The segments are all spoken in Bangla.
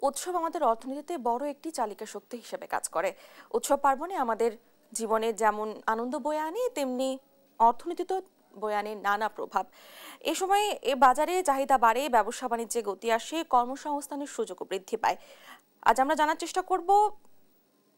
উৎসব আমাদের অর্থনীতিতে বড় একটি চালিকা শক্তি হিসেবে কাজ করে। উৎসব পার্বণে আমাদের জীবনে যেমন আনন্দ বয়ে আনে, তেমনি অর্থনীতিতে বয়ে আনে নানা প্রভাব। এ সময় বাজারে চাহিদা বাড়ে, ব্যবসা বাণিজ্যে গতি আসে, কর্মসংস্থানের সুযোগও বৃদ্ধি পায়। আজ আমরা জানার চেষ্টা করব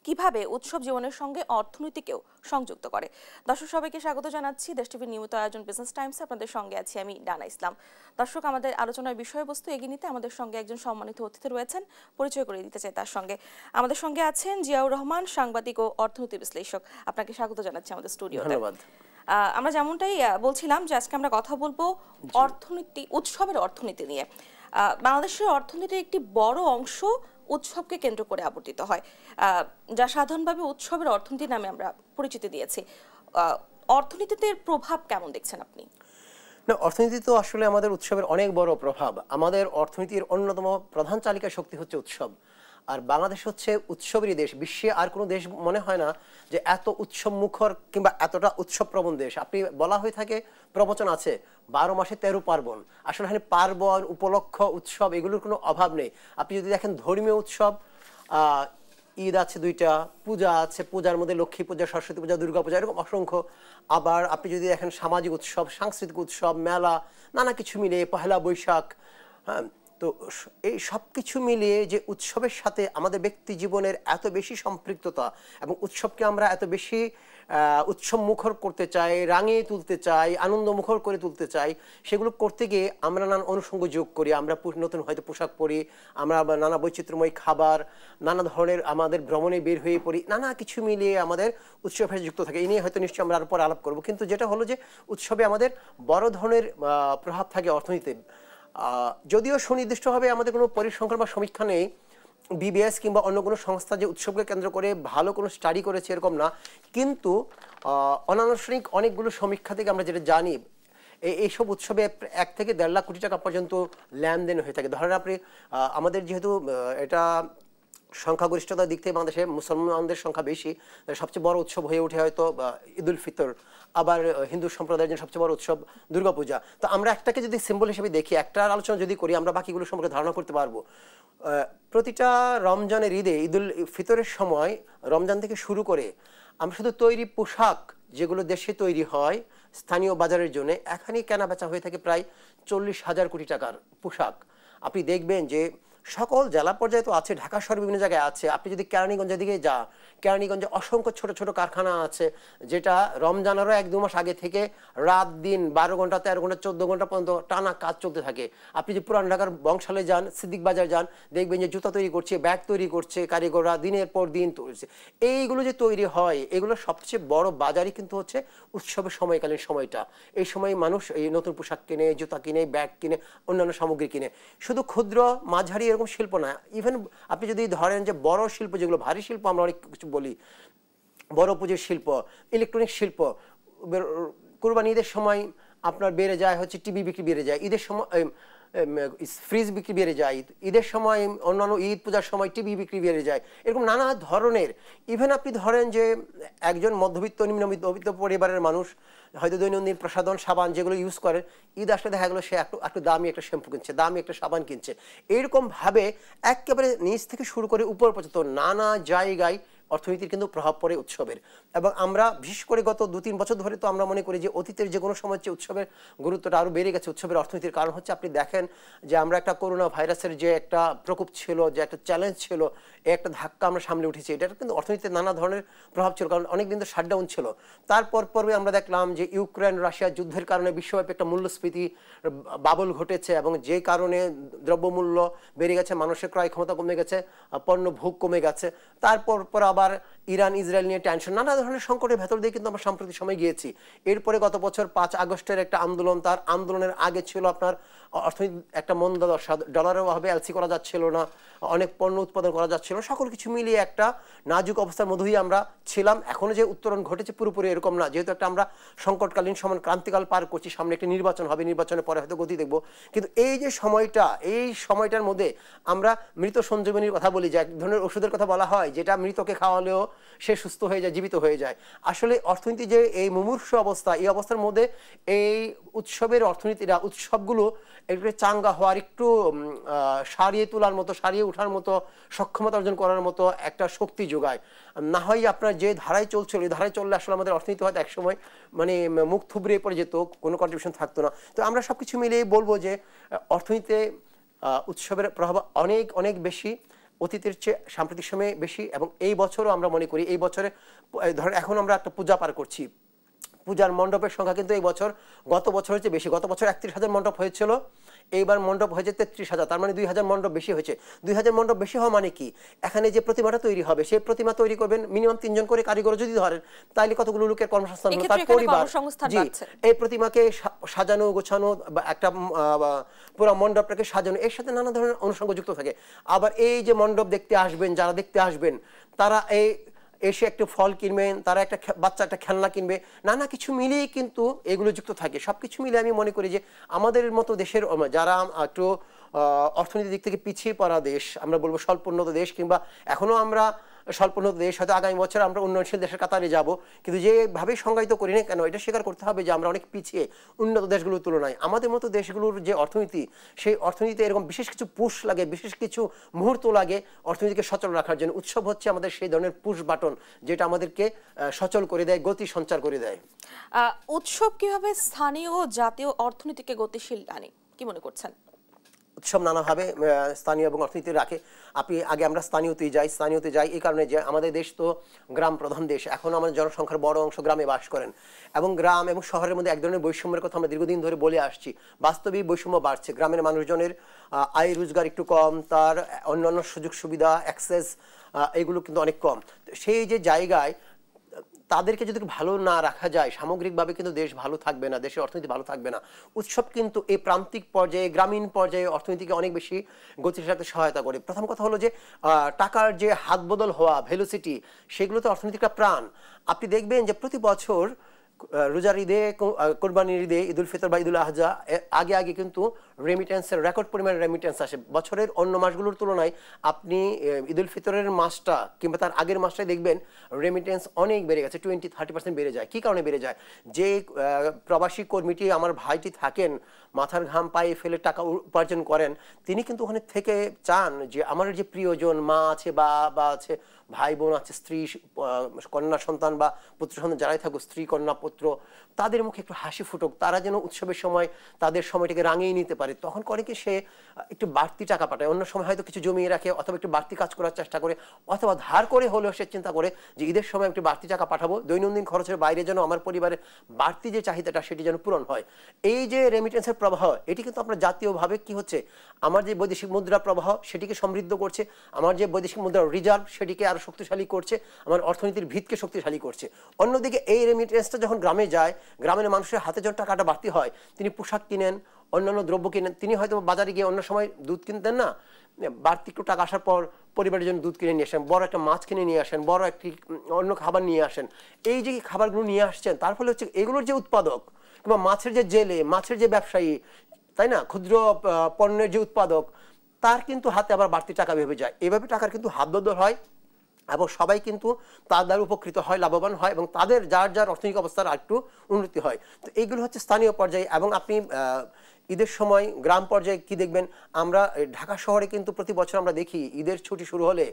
কিভাবে উৎসব জীবনের সঙ্গে অর্থনীতিকেও সংযুক্ত করে। দর্শক সবাইকে স্বাগত জানাচ্ছি দেশ টিভির নিয়মিত আয়োজন বিজনেস টাইমসে। আপনাদের সঙ্গে আছি আমি ডানা ইসলাম। দর্শক, আমাদের আলোচনার বিষয়বস্তু এগিয়ে নিতে আমাদের সঙ্গে একজন সম্মানিত অতিথি রয়েছেন, পরিচয় করে দিতে চাই তার সঙ্গে। আমাদের সঙ্গে আছেন জিয়াউর রহমান, সাংবাদিক ও অর্থনীতি বিশ্লেষক। আপনাকে স্বাগত জানাচ্ছি আমাদের স্টুডিওতে। ধন্যবাদ। আমরা যেমনটাই বলছিলাম যে আজকে আমরা কথা বলবো অর্থনীতি, উৎসবের অর্থনীতি নিয়ে। বাংলাদেশের অর্থনীতির একটি বড় অংশ উৎসবকে কেন্দ্র করে আবর্তিত হয়, যা সাধারণভাবে উৎসবের অর্থনীতি নামে আমরা পরিচিতি দিয়েছি। অর্থনীতিতে এর প্রভাব কেমন দেখছেন আপনি? না, অর্থনীতি তো আসলে আমাদের উৎসবের অনেক বড় প্রভাব। আমাদের অর্থনীতির অন্যতম প্রধান চালিকা শক্তি হচ্ছে উৎসব, আর বাংলাদেশ হচ্ছে উৎসবেরই দেশ। বিশ্বে আর কোনো দেশ মনে হয় না যে এত উৎসব মুখর কিংবা এতটা উৎসব প্রবণ দেশ। আপনি বলা হয়ে থাকে, প্রবচন আছে 12 মাসে 13 পার্বণ। আসলে এখানে পার্বণ, উপলক্ষ, উৎসব এগুলোর কোনো অভাব নেই। আপনি যদি দেখেন ধর্মীয় উৎসব, ঈদ আছে 2টা, পূজা আছে, পূজার মধ্যে লক্ষ্মী পূজা, সরস্বতী পূজা, দুর্গা পূজা, এরকম অসংখ্য। আবার আপনি যদি দেখেন সামাজিক উৎসব, সাংস্কৃতিক উৎসব, মেলা, নানা কিছু মিলিয়ে পহেলা বৈশাখ। হ্যাঁ, তো এই সব কিছু মিলিয়ে যে উৎসবের সাথে আমাদের ব্যক্তি জীবনের এত বেশি সম্পৃক্ততা এবং উৎসবকে আমরা এত বেশি উৎসব মুখর করতে চাই, রাঙিয়ে তুলতে চাই, আনন্দ মুখর করে তুলতে চাই, সেগুলো করতে গিয়ে আমরা নানা অনুষঙ্গ যোগ করি। আমরা নতুন হয়তো পোশাক পরি, আমরা নানা বৈচিত্র্যময় খাবার, নানা ধরনের আমাদের ভ্রমণে বের হয়ে পড়ি, নানা কিছু মিলিয়ে আমাদের উৎসবের যুক্ত থাকে। এই নিয়ে হয়তো নিশ্চয়ই আমরা আরও পরে আলাপ করবো। কিন্তু যেটা হলো যে উৎসবে আমাদের বড় ধরনের প্রভাব থাকে অর্থনীতিতে। যদিও সুনির্দিষ্টভাবে আমাদের কোনো পরিসংখ্যান বা সমীক্ষা নেই, বিবিএস কিংবা অন্য কোনো সংস্থা যে উৎসবকে কেন্দ্র করে ভালো কোনো স্টাডি করেছে এরকম না, কিন্তু অনানুষ্ঠানিক অনেকগুলো সমীক্ষা থেকে আমরা যেটা জানি, এইসব উৎসবে 1 থেকে 1.5 লাখ কোটি টাকা পর্যন্ত লেনদেন হয়ে থাকে। ধরেন আপনি, আমাদের যেহেতু এটা সংখ্যাগরিষ্ঠতার দিক থেকে বাংলাদেশে মুসলমানদের সংখ্যা বেশি, সবচেয়ে বড় উৎসব হয়ে ওঠে হয়তো ঈদুল ফিতর। আবার হিন্দু সম্প্রদায়ের জন্য সবচেয়ে বড় উৎসব দুর্গাপূজা। তো আমরা একটাকে যদি সিম্বল হিসেবে দেখি, একটার আলোচনা যদি করি, আমরা বাকিগুলো সম্পর্কে ধারণা করতে পারবো। প্রতিটা রমজানের ঈদে, ঈদুল ফিতরের সময়, রমজান থেকে শুরু করে আমরা শুধু তৈরি পোশাক যেগুলো দেশে তৈরি হয় স্থানীয় বাজারের জন্য, এখানে কেনা বেচা হয়ে থাকে প্রায় 40,000 কোটি টাকার পোশাক। আপনি দেখবেন যে সকল জেলা পর্যায়ে তো আছে, ঢাকা শহর বিভিন্ন জায়গায় আছে। আপনি যদি কেরানীগঞ্জের দিকে যান, কেরানীগঞ্জে অসংখ্য ছোট ছোট কারখানা আছে, যেটা রমজানেরও 1-2 মাস আগে থেকে রাত দিন 12 ঘন্টা, 13 ঘন্টা, 14 ঘন্টা পর্যন্ত টানা কাজ চলতে থাকে। আপনি যে পুরান ঢাকার বংশালে যান, সিদ্দিক বাজার যান, দেখবেন যে জুতা তৈরি করছে, ব্যাগ তৈরি করছে কারিগররা, দিনের পর দিন তৈরি। এইগুলো যে তৈরি হয়, এগুলো সবচেয়ে বড় বাজারই কিন্তু হচ্ছে উৎসবের সময়কালীন সময়টা। এই সময় মানুষ এই নতুন পোশাক কিনে, জুতা কিনে, ব্যাগ কিনে, অন্যান্য সামগ্রী কিনে। শুধু ক্ষুদ্র মাঝারি এরকম শিল্প না, ইভেন আপনি যদি ধরেন যে বড় শিল্প, যেগুলো ভারী শিল্প আমরা অনেক কিছু বলি, বড় পুজোর শিল্প, ইলেকট্রনিক শিল্প, কুরবানি ঈদের সময় আপনার বেড়ে যায় হচ্ছে টিভি বিক্রি বেড়ে যায়, ঈদের সময় ফ্রিজ বিক্রি বেড়ে যায়, ঈদের সময় অন্যান্য ঈদ পূজার সময় টিভি বিক্রি বেড়ে যায়, এরকম নানা ধরনের। ইভেন আপনি ধরেন যে একজন মধ্যবিত্ত, নিম্ন মধ্যবিত্ত পরিবারের মানুষ হয়তো দৈনন্দিন প্রসাধন, সাবান যেগুলো ইউজ করেন, ঈদ আসলে দেখা গেলো সে একটু দামি একটা শ্যাম্পু কিনছে, দামি একটা সাবান কিনছে। এইরকমভাবে একেবারে নিচ থেকে শুরু করে উপর পর্যন্ত নানা জায়গায় অর্থনীতির কিন্তু প্রভাব পড়ে উৎসবের। এবং আমরা বিশেষ করে গত 2-3 বছর ধরে তো আমরা মনে করি যে অতীতের যে কোনো সময় হচ্ছে উৎসবের গুরুত্বটা আরও বেড়ে গেছে উৎসবের অর্থনীতির। কারণ হচ্ছে আপনি দেখেন যে আমরা একটা করোনা ভাইরাসের যে একটা প্রকোপ ছিল, যে একটা চ্যালেঞ্জ ছিল, একটা ধাক্কা আমরা সামলে উঠেছি, এটার কিন্তু অর্থনীতিতে নানা ধরনের প্রভাব ছিল। কারণ অনেকদিন তো শাটডাউন ছিল। তারপর পর্বে আমরা দেখলাম যে ইউক্রেন রাশিয়া যুদ্ধের কারণে বিশ্বব্যাপী একটা মূল্যস্ফীতি বাবল ঘটেছে, এবং যে কারণে দ্রব্যমূল্য বেড়ে গেছে, মানুষের ক্রয় ক্ষমতা কমে গেছে, পণ্য ভোগ কমে গেছে। তারপর আবার ইরান ইসরায়েল নিয়ে টেনশন, নানা ধরনের সংকটের ভেতর দিয়ে কিন্তু আমরা সাম্প্রতিক সময় গিয়েছি। এরপরে গত বছর 5 আগস্টের একটা আন্দোলন, তার আন্দোলনের আগে ছিল আপনার অর্থনীতি একটা মন্দাদশা, ডলারের অভাবে এলসি করা যাচ্ছিল না, অনেক পণ্য উৎপাদন করা যাচ্ছিল না, সকল কিছু মিলিয়ে একটা নাজুক অবস্থার মধ্যেই আমরা ছিলাম। এখনো যে উত্তরণ ঘটেছে পুরোপুরি এরকম না, যেহেতু একটা আমরা সংকটকালীন সময়, ক্রান্তিকাল পার করছি, সামনে একটা নির্বাচন হবে, নির্বাচনের পরে হয়তো গতি দেখবো। কিন্তু এই যে সময়টা, এই সময়টার মধ্যে আমরা মৃত সঞ্জীবনীর কথা বলি, যে এক ধরনের ওষুধের কথা বলা হয়, যেটা মৃতকে খাওয়ালেও সে সুস্থ হয়ে যায়, জীবিত হয়ে যায়। আসলে অর্থনীতি যে এই মুমূর্ষ অবস্থা, এই অবস্থার মধ্যে এই উৎসবের অর্থনীতিরা, উৎসবগুলো একটু চাঙ্গা হওয়ার, একটু সারিয়ে তোলার মতো, সারিয়ে ওঠার মতো, সক্ষমতা অর্জন করার মতো একটা শক্তি যোগায়। না হয় আপনার যে ধারায় চলছিল, এই ধারায় চললে আসলে আমাদের অর্থনীতি হয়তো একসময় মানে মুখ থুবড়ে পড়ে যেত, কোনো কন্ট্রিবিউশন থাকতো না। তো আমরা সবকিছু মিলিয়ে বলবো যে অর্থনীতিতে উৎসবের প্রভাব অনেক অনেক বেশি, অতীতের চেয়ে সাম্প্রতিক সময়ে বেশি। এবং এই বছরও আমরা মনে করি, এই বছরে ধরেন এখন আমরা একটা পূজা পার করছি, পূজার মণ্ডপের সংখ্যা কিন্তু এই বছর গত বছরের চেয়ে বেশি। গত বছর ৩১,০০০ মণ্ডপ হয়েছিল, এইবার মণ্ডপ হয়েছে ৩৩,০০০, তার মানে ২,০০০ মণ্ডপ বেশি হয়েছে। ২,০০০ মণ্ডপ বেশি হওয়া মানে কি, এখানে যে প্রতিমাটা তৈরি হবে, সেই প্রতিমা তৈরি করবেন মিনিমাম ৩ জন করে কারিগর যদি ধরেন, তাহলে কতগুলো লোকের কর্মসংস্থান হলো, তার পরিবার। জি, এই প্রতিমাকে সাজানো গোছানো বা একটা পুরো মণ্ডপটাকে সাজানো, এর সাথে নানা ধরনের অনুষঙ্গ যুক্ত থাকে। আবার এই যে মণ্ডপ দেখতে আসবেন, যারা দেখতে আসবেন, তারা এসে একটা ফল কিনবেন, তারা একটা বাচ্চা একটা খেলনা কিনবে, নানা কিছু মিলিয়ে কিন্তু এগুলো যুক্ত থাকে। সব কিছু মিলে আমি মনে করি যে আমাদের মতো দেশের, যারা একটু অর্থনীতির দিক থেকে পিছিয়ে পড়া দেশ, আমরা বলবো স্বল্পোন্নত দেশ, কিংবা এখনো আমরা স্বল্পোন্নত দেশ, হয়তো আগামী বছর আমরা উন্নয়নশীল দেশের কাতারে যাব, কিন্তু যেভাবেই সংজ্ঞায়িত করি না কেন, এটা স্বীকার করতে হবে যে আমরা অনেক পিছিয়ে উন্নত দেশগুলোর তুলনায়। আমাদের মতো দেশগুলোর যে অর্থনীতি, সেই অর্থনীতিতে এরকম বিশেষ কিছু পুশ লাগে, বিশেষ কিছু মুহূর্ত লাগে অর্থনীতিকে সচল রাখার জন্য। উৎসব হচ্ছে আমাদের সেই ধরনের পুশ বাটন, যেটা আমাদেরকে সচল করে দেয়, গতি সঞ্চার করে দেয়। উৎসব কিভাবে স্থানীয় ও জাতীয় অর্থনীতিকে গতিশীল আনে, কি মনে করছেন? উৎসব নানাভাবে স্থানীয় এবং অর্থনীতি রাখে। আগে আমরা স্থানীয়তে যাই এই কারণে যে আমাদের দেশ তো গ্রাম প্রধান দেশ, এখন আমাদের জনসংখ্যার বড় অংশ গ্রামে বাস করেন, এবং গ্রাম এবং শহরের মধ্যে এক ধরনের বৈষম্যের কথা আমরা দীর্ঘদিন ধরে বলে আসছি। বাস্তবিক বৈষম্য বাড়ছে, গ্রামের মানুষজনের আয় রোজগার একটু কম, তার অন্যান্য সুযোগ সুবিধা, অ্যাক্সেস, এগুলো কিন্তু অনেক কম। সেই যে জায়গায় তাদেরকে যদি ভালো না রাখা যায়, সামগ্রিকভাবে কিন্তু দেশ ভালো থাকবে না, দেশের অর্থনীতি ভালো থাকবে না। উৎসব কিন্তু এই প্রান্তিক পর্যায়ে, গ্রামীণ পর্যায়ে অর্থনীতিকে অনেক বেশি গতিশীল রাখতে সহায়তা করে। প্রথম কথা হলো যে টাকার যে হাত বদল হওয়া, ভ্যালুসিটি, সেগুলোতে অর্থনীতিটা প্রাণ। আপনি দেখবেন যে প্রতি বছর রোজার ঈদে, কোরবানির ঈদে, ঈদুল ফিতর বা ঈদুল আজহা আগে আগে কিন্তু রেমিটেন্সের রেকর্ড পরিমাণে রেমিটেন্স আসে। বছরের অন্য মাসগুলোর তুলনায় আপনি ঈদুল ফিতরের মাসটা কিংবা তার আগের মাসটাই দেখবেন রেমিটেন্স অনেক বেড়ে গেছে, 20-30% বেড়ে যায়। কি কারণে বেড়ে যায়? যে প্রবাসী কর্মীটি, আমার ভাইটি থাকেন, মাথার ঘাম পায়ে ফেলে টাকা উপার্জন করেন, তিনি কিন্তু ওখানে থেকে চান যে আমার যে প্রিয়জন, মা আছে, বা আছে, ভাই বোন আছে, স্ত্রী, কন্যা সন্তান বা পুত্র সন্তান যারাই থাকুক, স্ত্রী কন্যা পুত্র, তাদের মুখে একটু হাসি ফুটুক, তারা যেন উৎসবের সময় তাদের সময়টাকে রাঙিয়ে নিতে পারে। তখন করে কি, সে একটু বাড়তি টাকা পাঠায়। অন্য সময় হয়তো কিছু জমিয়ে রাখে, অথবা একটু বাড়তি কাজ করার চেষ্টা করে, অথবা ধার করে হলেও সে চিন্তা করে যে ঈদের সময় একটু বাড়তি টাকা পাঠাবো, দৈনন্দিন খরচের বাইরে যেন আমার পরিবারের বাড়তি যে চাহিদাটা সেটি যেন পূরণ হয়। এই যে রেমিটেন্সের প্রবাহ, এটি কিন্তু আপনার জাতীয়ভাবে কি হচ্ছে, আমার যে বৈদেশিক মুদ্রা প্রবাহ সেটিকে সমৃদ্ধ করছে, আমার যে বৈদেশিক মুদ্রার রিজার্ভ সেটিকে আরো শক্তিশালী করছে, আমার অর্থনীতির ভিতকে শক্তিশালী করছে। অন্যদিকে এই রেমিটেন্সটা যখন গ্রামে যায়, গ্রামের মানুষের হাতে যখন টাকাটা বাড়তি হয়, তিনি পোশাক কিনেন, অন্যান্য দ্রব্য কিনেন। তিনি হয়তো বাজারে গিয়ে অন্য সময় দুধ কিনতেন না, বাড়তি একটু টাকা আসার পর পরিবারের জন্য দুধ কিনে নিয়ে আসেন, বড় একটা মাছ কিনে নিয়ে আসেন, বড় একটি অন্য খাবার নিয়ে আসেন। এই যে খাবারগুলো নিয়ে আসছেন, তার ফলে হচ্ছে এগুলোর যে উৎপাদক কিংবা মাছের যে জেলে, মাছের যে ব্যবসায়ী, তাই না, ক্ষুদ্র পণ্যের যে উৎপাদক, তার কিন্তু হাতে আবার বাড়তি টাকা ভেবে যায়। এভাবে টাকার কিন্তু হাত বদল হয় এবং সবাই কিন্তু তার দ্বারা উপকৃত হয়, লাভবান হয়, এবং তাদের যার যার অর্থনৈতিক অবস্থার একটু উন্নতি হয়। তো এইগুলো হচ্ছে স্থানীয় পর্যায়ে। এবং আপনি ঈদের সময় গ্রাম পর্যায়ে কি দেখবেন, আমরা ঢাকা শহরে কিন্তু প্রতি বছর আমরা দেখি ঈদের ছুটি শুরু হলে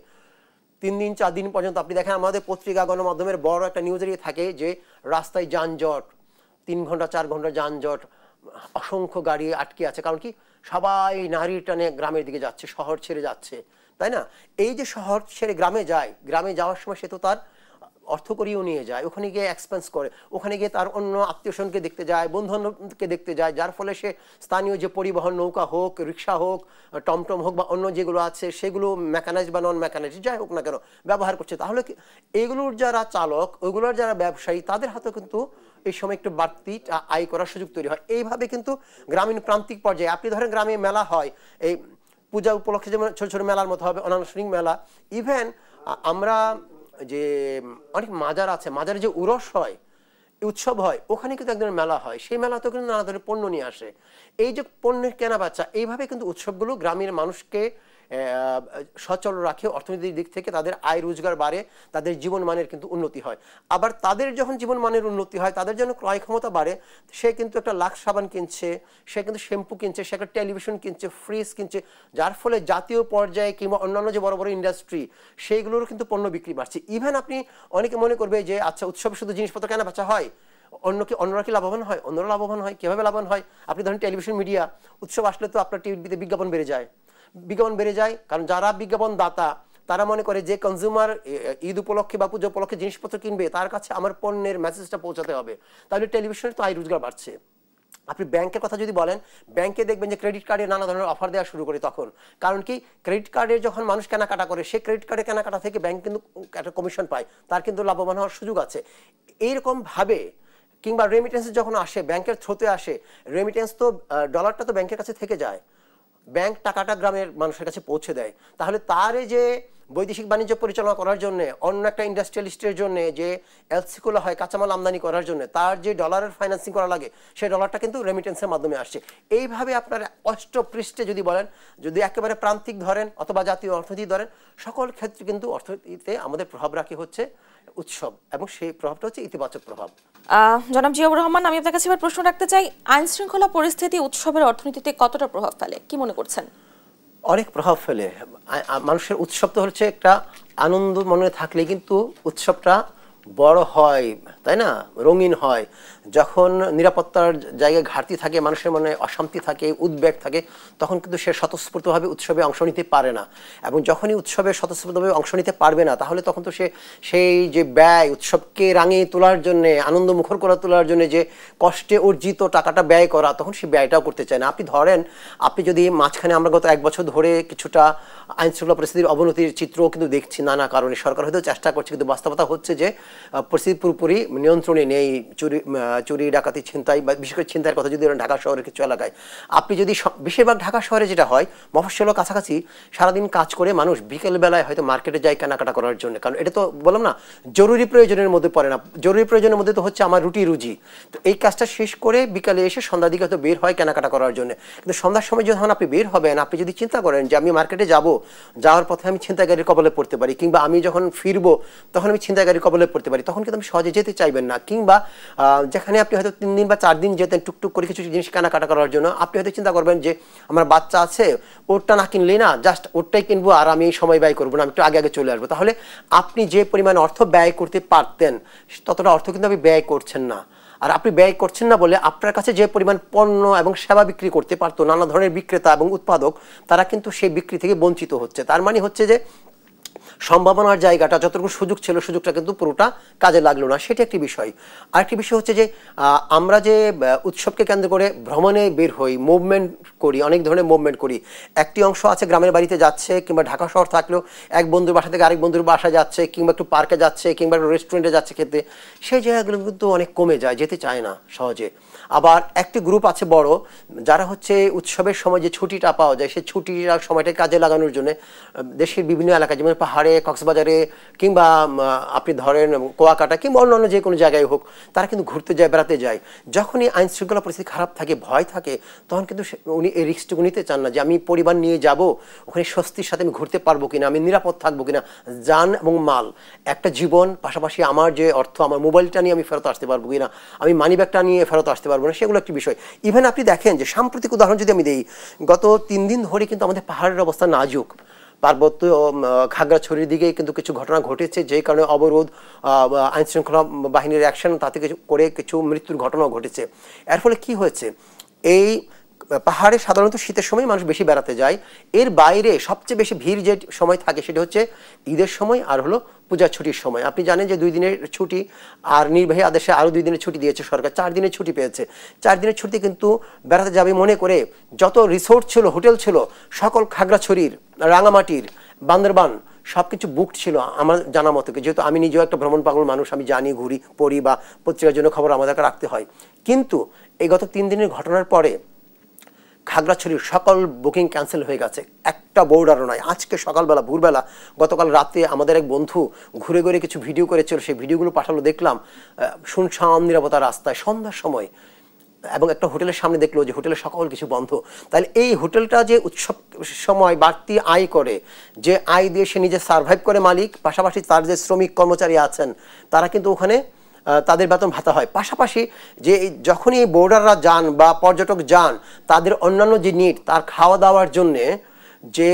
3 দিন 4 দিন পর্যন্ত আপনি দেখেন আমাদের পত্রিকা গণমাধ্যমের বড় একটা নিউজ এরিয়া থাকে যে রাস্তায় যানজট, 3 ঘন্টা 4 ঘন্টা যানজট, অসংখ্য গাড়ি আটকে আছে। কারণ কি, সবাই নারীর টানে গ্রামের দিকে যাচ্ছে, শহর ছেড়ে যাচ্ছে, তাই না? এই যে শহর ছেড়ে গ্রামে যায়, গ্রামে যাওয়ার সময় সে তো তার অর্থ করিও নিয়ে যায়, ওখানে গিয়ে এক্সপেন্স করে, ওখানে গিয়ে তার অন্য আত্মীয়স্বজনকে দেখতে যায়, বন্ধুবান্ধবকে দেখতে যায়, যার ফলে সে স্থানীয় যে পরিবহন, নৌকা হোক, রিক্সা হোক, টমটম হোক বা অন্য যেগুলো আছে সেগুলো মেকানাইজ বা নন মেকানাইজ যাই হোক না কেন ব্যবহার করছে। তাহলে এগুলোর যারা চালক, ওইগুলোর যারা ব্যবসায়ী, তাদের হাতে কিন্তু এই সময় একটু বাড়তি আয় করার সুযোগ তৈরি হয়। এইভাবে কিন্তু গ্রামীণ প্রান্তিক পর্যায়ে, আপনি ধরেন গ্রামে মেলা হয়, এই পূজা উপলক্ষে যেমন ছোট ছোট মেলার মতো হবে, অনানুষ্ঠানিক মেলা, ইভেন আমরা যে অনেক মাজার আছে, মাজারে যে উরস হয়, উৎসব হয়, ওখানে কিন্তু এক ধরনের মেলা হয়, সেই মেলাতেও কিন্তু নানা ধরনের পণ্য নিয়ে আসে। এই যে পণ্যের কেনা বেচা, এইভাবে কিন্তু উৎসবগুলো গ্রামের মানুষকে সচল রাখে, অর্থনৈতিক দিক থেকে তাদের আয় রোজগার বাড়ে, তাদের জীবন মানের কিন্তু উন্নতি হয়। আবার তাদের যখন জীবন মানের উন্নতি হয়, তাদের জন্য ক্রয় ক্ষমতা বাড়ে, সে কিন্তু একটা লাক্স সাবান কিনছে, সে কিন্তু শ্যাম্পু কিনছে, সে একটা টেলিভিশন কিনছে, ফ্রিজ কিনছে, যার ফলে জাতীয় পর্যায়ে কিংবা অন্যান্য যে বড় বড় ইন্ডাস্ট্রি সেইগুলোরও কিন্তু পণ্য বিক্রি বাড়ছে। ইভেন আপনি অনেকে মনে করবে যে আচ্ছা উৎসবে শুধু জিনিসপত্র কেনা বেচা হয়, অন্যরা কি লাভবান হয়? অন্যরা লাভবান হয়, কিভাবে লাভবান হয়? আপনি ধরেন টেলিভিশন মিডিয়া, উৎসব আসলে তো আপনার টিভিতে বিজ্ঞাপন বেড়ে যায়, কারণ যারা বিজ্ঞাপন দাতা তারা মনে করে যে কনজিউমার ঈদ উপলক্ষে বা পুজো উপলক্ষে জিনিসপত্র কিনবে তার কাছে আমার পণ্যের মেসেজটা পৌঁছাতে হবে, তাহলে টেলিভিশনের তো আয় রোজগার বাড়ছে। আপনি ব্যাংকের কথা যদি বলেন, ব্যাংকে দেখবেন যে ক্রেডিট কার্ডে নানা ধরনের অফার দেওয়া শুরু করে, তখন কারণ কি ক্রেডিট কার্ডে যখন মানুষ কেনাকাটা করে, সেই ক্রেডিট কার্ডে কেনাকাটা থেকে ব্যাংক কিন্তু একটা কমিশন পায়, তার কিন্তু লাভবান হওয়ার সুযোগ আছে। এইরকম ভাবে কিংবা রেমিটেন্স যখন আসে ব্যাংকের থ্রুতে আসে, রেমিটেন্স তো ডলারটা তো ব্যাংকের কাছে থেকে যায়, ব্যাংক টাকাটা গ্রামের মানুষের কাছে পৌঁছে দেয়। তাহলে তার যে বৈদেশিক বাণিজ্য পরিচালনা করার জন্য, অন্য একটা ইন্ডাস্ট্রিয়ালিস্টের জন্য যে এলসিগুলো হয় কাঁচামাল আমদানি করার জন্য, তার যে ডলারের ফাইন্যান্সিং করা লাগে, সেই ডলারটা কিন্তু রেমিটেন্সের মাধ্যমে আসছে। এইভাবে আপনার অষ্টপৃষ্ঠে যদি বলেন, যদি একেবারে প্রান্তিক ধরেন অথবা জাতীয় অর্থনীতি ধরেন, সকল ক্ষেত্রে কিন্তু অর্থনীতিতে আমাদের প্রভাব রাখে হচ্ছে উৎসব, এবং সেই প্রভাবটা হচ্ছে ইতিবাচক প্রভাব। জনাব জিয়াউর রহমান, আমি আপনার কাছে এবার প্রশ্ন রাখতে চাই, আইন শৃঙ্খলা পরিস্থিতি উৎসবের অর্থনীতিতে কতটা প্রভাব ফেলে, কি মনে করছেন? অনেক প্রভাব ফেলে। মানুষের উৎসব তো হচ্ছে একটা আনন্দ মনে থাকলে কিন্তু উৎসবটা বড় হয়, তাই না, রঙিন হয়। যখন নিরাপত্তার জায়গায় ঘাটতি থাকে, মানুষের মনে অশান্তি থাকে, উদ্বেগ থাকে, তখন কিন্তু সে স্বতঃস্ফূর্তভাবে উৎসবে অংশ নিতে পারে না। এবং যখনই উৎসবে স্বতঃস্ফূর্তভাবে অংশ নিতে পারবে না, তাহলে তখন তো সেই যে ব্যয়, উৎসবকে রাঙিয়ে তোলার জন্যে, আনন্দ মুখর করে তোলার জন্য যে কষ্টে অর্জিত টাকাটা ব্যয় করা, তখন সে ব্যয়টাও করতে চায় না। আপনি ধরেন, আপনি যদি মাঝখানে আমরা গত 1 বছর ধরে কিছুটা আইন শৃঙ্খলা পরিস্থিতির অবনতির চিত্রও কিন্তু দেখছি নানা কারণে, সরকার হয়তো চেষ্টা করছে, কিন্তু বাস্তবতা হচ্ছে যে পরিস্থিতি পুরোপুরি নিয়ন্ত্রণে নেই। চুরি ডাকাতি ছিনতাই, বা বিশেষ করে ছিনতাইয়ের কথা যদি ঢাকা শহরের কিছু এলাকায়, আপনি যদি বেশিরভাগ ঢাকা শহরে যেটা হয়, মফস্বল কাছাকাছি সারাদিন কাজ করে মানুষ বিকেলবেলায় হয়তো মার্কেটে যায় কেনাকাটা করার জন্য, কারণ এটা তো বললাম না জরুরি প্রয়োজনের মধ্যে পড়ে না। জরুরি প্রয়োজনের মধ্যে তো হচ্ছে আমার রুটি রুজি। তো এই কাজটা শেষ করে বিকালে এসে সন্ধ্যার দিকে হয়তো বের হয় কেনাকাটা করার জন্য। কিন্তু সন্ধ্যার সময় যখন আপনি বের হবেন, আপনি যদি চিন্তা করেন যে আমি মার্কেটে যাওয়ার পথে আমি ছিনতাইকারীর কবলে পড়তে পারি, কিংবা আমি যখন ফিরবো তখন আমি ছিনতাইকারীর কবলে পড়তে পারি, তখন কিন্তু আমি সহজে যেতে চাইবেন না। কিংবা যেখানে আপনি হয়তো 3 দিন বা 4 দিন যেতেন টুকটুক করে কিছু জিনিস কেনাকাটা করার জন্য, আপনি হয়তো চিন্তা করবেন যে আমার বাচ্চা আছে, ওরটা না কিনলেই না, জাস্ট ওরটাই কিনবো আর আমি সময় ব্যয় করবো না, আমি একটু আগে আগে চলে আসবো। তাহলে আপনি যে পরিমাণ অর্থ ব্যয় করতে পারতেন, ততটা অর্থ কিন্তু আপনি ব্যয় করছেন না। আর আপনি ব্যয় করছেন না বলে আপনার কাছে যে পরিমাণ পণ্য এবং সেবা বিক্রি করতে পারতো নানা ধরনের বিক্রেতা এবং উৎপাদক, তারা কিন্তু সেই বিক্রি থেকে বঞ্চিত হচ্ছে। তার মানে হচ্ছে যে সম্ভাবনার জায়গাটা, যতটুকু সুযোগ ছিল, সুযোগটা কিন্তু পুরোটা কাজে লাগলো না, সেটা একটি বিষয়। আরেকটি বিষয় হচ্ছে যে আমরা যে উৎসবকে কেন্দ্র করে ভ্রমণে বের হই, মুভমেন্ট করি, অনেক ধরনের মুভমেন্ট করি। একটি অংশ আছে গ্রামের বাড়িতে যাচ্ছে, কিংবা ঢাকা শহর থাকলেও এক বন্ধুর বাসা থেকে আরেক বন্ধুর বাসা যাচ্ছে, কিংবা একটু পার্কে যাচ্ছে, কিংবা একটু রেস্টুরেন্টে যাচ্ছে খেতে, সেই জায়গাগুলো কিন্তু অনেক কমে যায়, যেতে চায় না সহজে। আবার একটি গ্রুপ আছে বড়, যারা হচ্ছে উৎসবের সময় যে ছুটিটা পাওয়া যায়, সেই ছুটির সময়টা কাজে লাগানোর জন্য দেশের বিভিন্ন এলাকায়, যেমন পাহাড়ে, কক্সবাজারে, কিংবা আপনি ধরেন কুয়াকাটা, কিংবা অন্যান্য যে কোনো জায়গায় হোক, তারা কিন্তু ঘুরতে যায়, বেড়াতে যায়। যখনই আইন শৃঙ্খলা পরিস্থিতি খারাপ থাকে, ভয় থাকে, তখন কিন্তু উনি এই রিস্কটুকু নিতে চান না যে আমি পরিবার নিয়ে যাব, ওখানে স্বস্তির সাথে আমি ঘুরতে পারবো কিনা, আমি নিরাপদ থাকবো কিনা, যান এবং মাল, একটা জীবন, পাশাপাশি আমার যে অর্থ, আমার মোবাইলটা নিয়ে আমি ফেরত আসতে পারবো কিনা, আমি মানি ব্যাগটা নিয়ে ফেরত আসতে পারবো না, সেগুলো একটি বিষয়। ইভেন আপনি দেখেন যে সাম্প্রতিক উদাহরণ যদি আমি দিই, গত 3 দিন ধরে কিন্তু আমাদের পাহাড়ের অবস্থা নাজুক। পার্বত্য খাগড়াছড়ির দিকে কিন্তু কিছু ঘটনা ঘটেছে, যে কারণে অবরোধ, আইন শৃঙ্খলা বাহিনীর অ্যাকশন, তাতে কিছু করে কিছু মৃত্যুর ঘটনাও ঘটেছে। এর ফলে কি হয়েছে, এই পাহাড়ে সাধারণত শীতের সময় মানুষ বেশি বেড়াতে যায়। এর বাইরে সবচেয়ে বেশি ভিড় যে সময় থাকে সেটা হচ্ছে ঈদের সময় আর হলো পূজার ছুটির সময়। আপনি জানেন যে 2 দিনের ছুটি, আর নির্বাহী আদেশে আরও 2 দিনের ছুটি দিয়েছে সরকার, 4 দিনের ছুটি পেয়েছে। 4 দিনের ছুটি কিন্তু বেড়াতে যাবে মনে করে যত রিসোর্ট ছিল, হোটেল ছিল, সকল খাগড়াছড়ির, রাঙামাটির, বান্দরবান সবকিছু বুকড ছিল আমার জানা মতো। যেহেতু আমি নিজেও একটা ভ্রমণ পাগল মানুষ, আমি জানি, ঘুরি, পড়ি, বা পত্রিকার জন্য খবর আমাদেরকে রাখতে হয়। কিন্তু এই গত 3 দিনের ঘটনার পরে খাগড়াছড়ির সকল বুকিং ক্যান্সেল হয়ে গেছে, একটা বোর্ডারও নয়। আজকে সকালবেলা, ভোরবেলা, গতকাল রাতে আমাদের এক বন্ধু ঘুরে ঘুরে কিছু ভিডিও করেছিল, সেই ভিডিওগুলো পাঠালো, দেখলাম শুনশান নিরাপত্তা রাস্তায় সন্ধ্যার সময় এবং একটা হোটেলের সামনে দেখলো যে হোটেলের সকল কিছু বন্ধ, তাহলে এই হোটেলটা যে উৎসব সময় বাড়তি আয় করে, যে আয় দিয়ে সে নিজে সার্ভাইভ করে মালিক, পাশাপাশি তার যে শ্রমিক কর্মচারী আছেন তারা কিন্তু ওখানে তাদের বেতন ভাতা হয়। পাশাপাশি যে যখনই এই বোর্ডাররা যান বা পর্যটক যান, তাদের অন্যান্য যে নিড, তার খাওয়া দাওয়ার জন্যে যে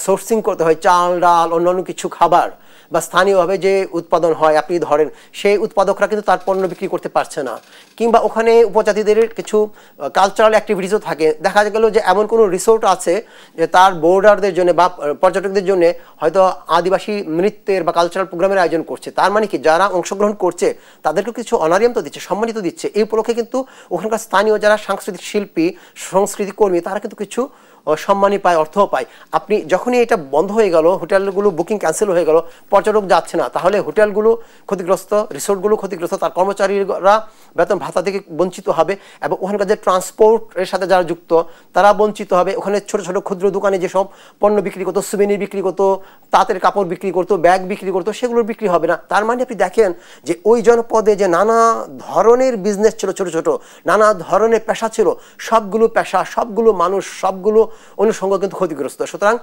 সোর্সিং করতে হয়, চাল ডাল অন্যান্য কিছু খাবার বা স্থানীয়ভাবে যে উৎপাদন হয়, আপনি ধরেন সেই উৎপাদকরা কিন্তু তার পণ্য বিক্রি করতে পারছে না, কিংবা ওখানে উপজাতিদের কিছু কালচারাল অ্যাক্টিভিটিসও থাকে। দেখা গেল যে এমন কোনো রিসোর্ট আছে যে তার বোর্ডারদের জন্য বা পর্যটকদের জন্য হয়তো আদিবাসী নৃত্যের বা কালচারাল প্রোগ্রামের আয়োজন করছে। তার মানে কি, যারা অংশগ্রহণ করছে তাদেরকে কিছু অনারিয়াম তো দিচ্ছে, সম্মানিত দিচ্ছে। এই উপলক্ষে কিন্তু ওখানকার স্থানীয় যারা সাংস্কৃতিক শিল্পী, সংস্কৃতি কর্মী, তারা কিন্তু কিছু সম্মানই পায়, অর্থও পায়। আপনি যখনই এটা বন্ধ হয়ে গেল, হোটেলগুলো বুকিং ক্যান্সেল হয়ে গেল, পর্যটক যাচ্ছে না, তাহলে হোটেলগুলো ক্ষতিগ্রস্ত, রিসোর্টগুলো ক্ষতিগ্রস্ত, তার কর্মচারীরা বেতন ভাতা থেকে বঞ্চিত হবে, এবং ওখানকার যে ট্রান্সপোর্টের সাথে যারা যুক্ত তারা বঞ্চিত হবে। ওখানে ছোট ছোট ক্ষুদ্র দোকানে যেসব পণ্য বিক্রি করতো, সুভেনির বিক্রি করতো, তাঁতের কাপড় বিক্রি করতো, ব্যাগ বিক্রি করতো, সেগুলোর বিক্রি হবে না। তার মানে আপনি দেখেন যে ওই জনপদে যে নানা ধরনের বিজনেস ছিল, ছোট ছোট নানা ধরনের পেশা ছিল, সবগুলো পেশা, সবগুলো মানুষ, সবগুলো অনুষঙ্গ কিন্তু ক্ষতিগ্রস্ত। সুতরাং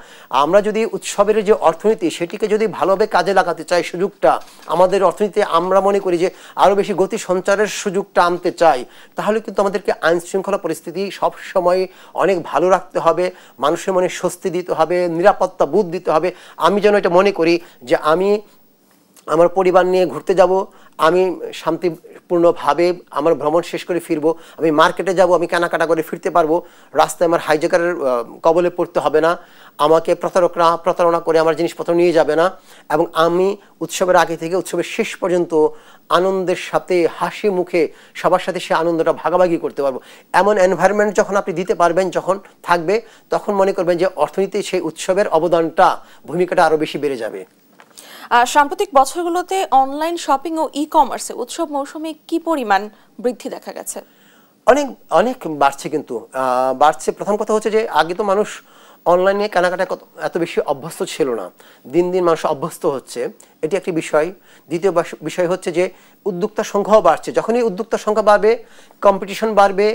আমরা যদি উৎসবের যে অর্থনীতি, সেটিকে যদি ভালোভাবে কাজে লাগাতে চাই, সুযোগটা আমাদের অর্থনীতিতে আমরা মনে করি যে আরও বেশি গতি সঞ্চারের সুযোগটা আনতে চাই, তাহলে কিন্তু আমাদেরকে আইন শৃঙ্খলা পরিস্থিতি সবসময় অনেক ভালো রাখতে হবে, মানুষের মনে স্বস্তি দিতে হবে, নিরাপত্তা বোধ দিতে হবে। আমি যেন এটা মনে করি যে আমি আমার পরিবার নিয়ে ঘুরতে যাব, আমি শান্তিপূর্ণভাবে আমার ভ্রমণ শেষ করে ফিরবো, আমি মার্কেটে যাব, আমি কেনাকাটা করে ফিরতে পারবো, রাস্তায় আমার হাইজ্যাকারের কবলে পড়তে হবে না, আমাকে প্রতারণা করে আমার জিনিসপত্র নিয়ে যাবে না, এবং আমি উৎসবের আগে থেকে উৎসবের শেষ পর্যন্ত আনন্দের সাথে হাসি মুখে সবার সাথে সে আনন্দটা ভাগাভাগি করতে পারবো। এমন এনভায়রনমেন্ট যখন আপনি দিতে পারবেন, যখন থাকবে, তখন মনে করবেন যে অর্থনীতি সেই উৎসবের অবদানটা, ভূমিকাটা আরও বেশি বেড়ে যাবে। সাম্প্রতিক বছরগুলোতে অনলাইন শপিং ও ই কমার্সে উৎসব মৌসুমে কি পরিমাণ বৃদ্ধি দেখা গেছে? অনেক অনেক বাড়ছে, কিন্তু বাড়ছে। প্রথম কথা হচ্ছে যে আগে তো মানুষ অনলাইনে কেনাকাটা এত বেশি অভ্যস্ত ছিল না, দিন দিন মানুষ অভ্যস্ত হচ্ছে, এটি একটি বিষয়। দ্বিতীয় বিষয় হচ্ছে যে উদ্যোক্তার সংখ্যাও বাড়ছে। যখনই উদ্যোক্তার সংখ্যা বাড়বে, কম্পিটিশন বাড়বে,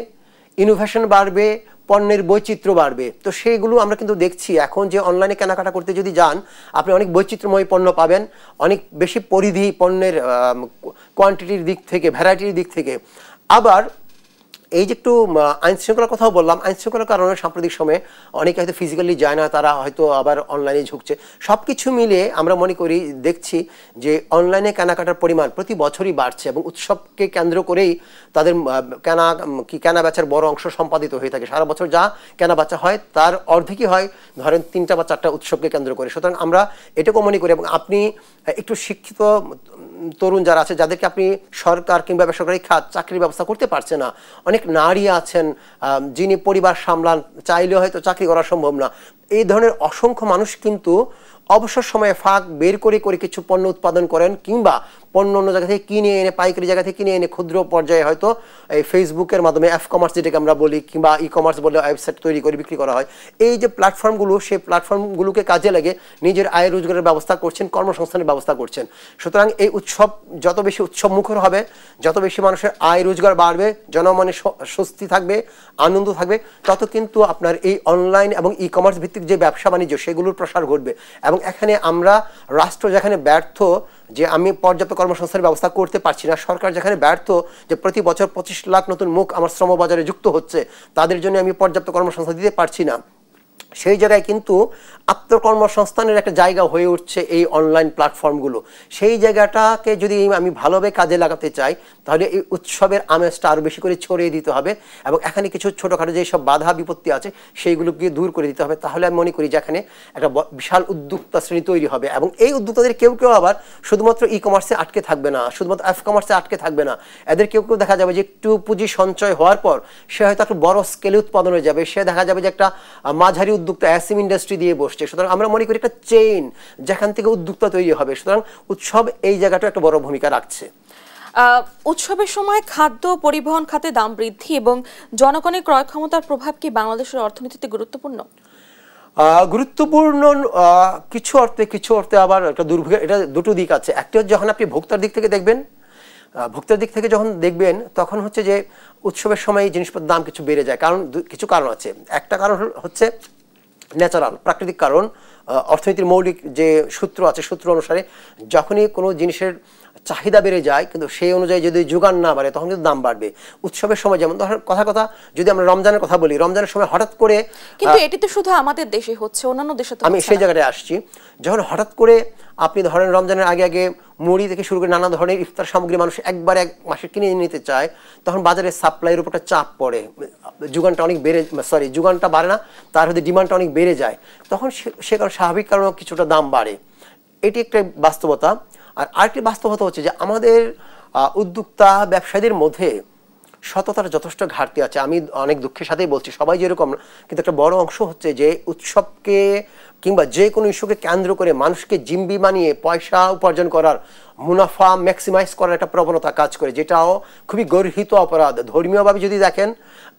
ইনোভেশন বাড়বে, পণ্যের বৈচিত্র্য বাড়বে। তো সেইগুলো আমরা কিন্তু দেখছি এখন যে অনলাইনে কেনাকাটা করতে যদি যান, আপনি অনেক বৈচিত্র্যময় পণ্য পাবেন, অনেক বেশি পরিধি পণ্যের কোয়ান্টিটির দিক থেকে, ভ্যারাইটির দিক থেকে। আবার এই যে একটু আইন শৃঙ্খলার কথাও বললাম, আইন শৃঙ্খলার কারণে সাম্প্রতিক সময়ে অনেকে হয়তো ফিজিক্যালি যায় না, তারা হয়তো আবার অনলাইনে ঝুঁকছে। সব কিছু মিলিয়ে আমরা মনে করি, দেখছি যে অনলাইনে কেনাকাটার পরিমাণ প্রতি বছরই বাড়ছে, এবং উৎসবকে কেন্দ্র করেই তাদের কেনা বেচার বড় অংশ সম্পাদিত হয়ে থাকে। সারা বছর যা কেনা বেচা হয় তার অর্ধেকই হয় ধরেন 3টা বা 4টা উৎসবকে কেন্দ্র করে। সুতরাং আমরা এটাকেও মনে করি, এবং আপনি একটু শিক্ষিত তরুণ যারা আছে, যাদেরকে আপনি সরকার কিংবা বেসরকারি খাত চাকরির ব্যবস্থা করতে পারছে না, অনেক নারী আছেন যিনি পরিবার সামলান, চাইলেও হয়তো চাকরি করা সম্ভব না, এই ধরনের অসংখ্য মানুষ কিন্তু অবসর সময়ে ফাঁক বের করে করে কিছু পণ্য উৎপাদন করেন, কিংবা পণ্য অন্য জায়গা থেকে কিনে এনে, পাইকারি জায়গা থেকে কিনে এনে ক্ষুদ্র পর্যায়ে হয়তো এই ফেসবুকের মাধ্যমে এফ কমার্স যেটাকে আমরা বলি, কিংবা ই কমার্স বলে ওয়েবসাইট তৈরি করে বিক্রি করা হয়। এই যে প্ল্যাটফর্মগুলো, সেই প্ল্যাটফর্মগুলোকে কাজে লাগে নিজের আয় রোজগারের ব্যবস্থা করছেন, কর্মসংস্থানের ব্যবস্থা করছেন। সুতরাং এই উৎসব যত বেশি উৎসব মুখর হবে, যত বেশি মানুষের আয় রোজগার বাড়বে, জনমনে স্বস্তি থাকবে, আনন্দ থাকবে, তত কিন্তু আপনার এই অনলাইন এবং ই কমার্স ভিত্তিক যে ব্যবসা বাণিজ্য, সেগুলোর প্রসার ঘটবে। এবং এখানে আমরা, রাষ্ট্র যেখানে ব্যর্থ যে আমি পর্যাপ্ত কর্মসংস্থানের ব্যবস্থা করতে পারছি না, সরকার যেখানে ব্যর্থ যে প্রতি বছর 25 লাখ নতুন মুখ আমার শ্রমবাজারে যুক্ত হচ্ছে, তাদের জন্য আমি পর্যাপ্ত কর্মসংস্থান দিতে পারছি না, সেই জায়গায় কিন্তু আত্মকর্মসংস্থানের একটা জায়গা হয়ে উঠছে এই অনলাইন প্ল্যাটফর্মগুলো। সেই জায়গাটাকে যদি আমি ভালোভাবে কাজে লাগাতে চাই, তাহলে এই উৎসবের আমেজটা আরও বেশি করে ছড়িয়ে দিতে হবে, এবং এখানে কিছু ছোটোখাটো যেসব বাধা বিপত্তি আছে সেইগুলোকে দূর করে দিতে হবে। তাহলে আমি মনে করি যে এখানে একটা বিশাল উদ্যোক্তা শ্রেণী তৈরি হবে, এবং এই উদ্যোক্তাদের কেউ কেউ আবার শুধুমাত্র ই কমার্সে আটকে থাকবে না, শুধুমাত্র এফ কমার্সে আটকে থাকবে না, এদের কেউ কেউ দেখা যাবে যে একটু পুঁজি সঞ্চয় হওয়ার পর সে হয়তো একটু বড় স্কেলে উৎপাদন হয়ে যাবে, সে দেখা যাবে যে একটা মাঝারি উদ্যোক্তা অ্যাসিম ইন্ডাস্ট্রি দিয়ে বসছে। সুতরাং আমরা মনে করি একটা চেইন যেখান থেকে উদ্যোক্তা তৈরি হবে। সুতরাং উৎসব এই জায়গাটা একটা বড় ভূমিকা রাখছে। উৎসবের সময় খাদ্য পরিবহন খাতে দাম বৃদ্ধি এবং জনগণের ক্রয় ক্ষমতার প্রভাব কি বাংলাদেশের অর্থনীতিতে গুরুত্বপূর্ণ? গুরুত্বপূর্ণ কিছু অর্থে, কিছু অর্থে আবার একটা দুর্ভোগ। এটা দুটো দিক আছে। একটা যখন আপনি ভোক্তার দিক থেকে দেখবেন, ভোক্তার দিক থেকে যখন দেখবেন তখন হচ্ছে যে উৎসবের সময় জিনিসপত্রের দাম কিছু বেড়ে যায়, কারণ কিছু কারণ আছে। একটা কারণ হচ্ছে ন্যাচারাল, প্রাকৃতিক কারণ। অর্থনীতির মৌলিক যে সূত্র আছে, সূত্র অনুসারে যখনই কোনো জিনিসের চাহিদা বেড়ে যায় কিন্তু সেই অনুযায়ী যদি যোগান না বাড়ে তখন কিন্তু দাম বাড়বে। উৎসবের সময় যেমন ধরেন কথা যদি আমরা রমজানের কথা বলি, রমজানের সময় হঠাৎ করে, কিন্তু এটি তো শুধু আমাদের দেশে হচ্ছে, অন্যান্য দেশে তো আমি সেই জায়গাটায় আসছি। যখন হঠাৎ করে আপনি ধরেন রমজানের আগে আগে মুড়ি থেকে শুরু করে নানা ধরনের ইফতার সামগ্রী মানুষ একবারে এক মাসে কিনে নিতে চায়, তখন বাজারে সাপ্লাইয়ের উপর চাপ পড়ে, যোগানটা অনেক যোগানটা বাড়ে না, তার হয়তো ডিমান্ডটা অনেক বেড়ে যায়, তখন সে কারণে স্বাভাবিক কারণে কিছুটা দাম বাড়ে। এটি একটা বাস্তবতা। আর আরেকটি বাস্তবতা হচ্ছে যে আমাদের উদ্যোক্তা ব্যবসায়ীদের মধ্যে সততার যথেষ্ট ঘাটতি আছে। আমি অনেক দুঃখের সাথেই বলছি, সবাই যেরকম, কিন্তু একটা বড় অংশ হচ্ছে যে উৎসবকে কিংবা যে কোনো ইস্যুকে কেন্দ্র করে মানুষকে জিম্বি বানিয়ে পয়সা উপার্জন করার, মুনাফা ম্যাক্সিমাইজ করার একটা প্রবণতা কাজ করে, যেটাও খুবই গর্হিত অপরাধ। ধর্মীয়ভাবে যদি দেখেন,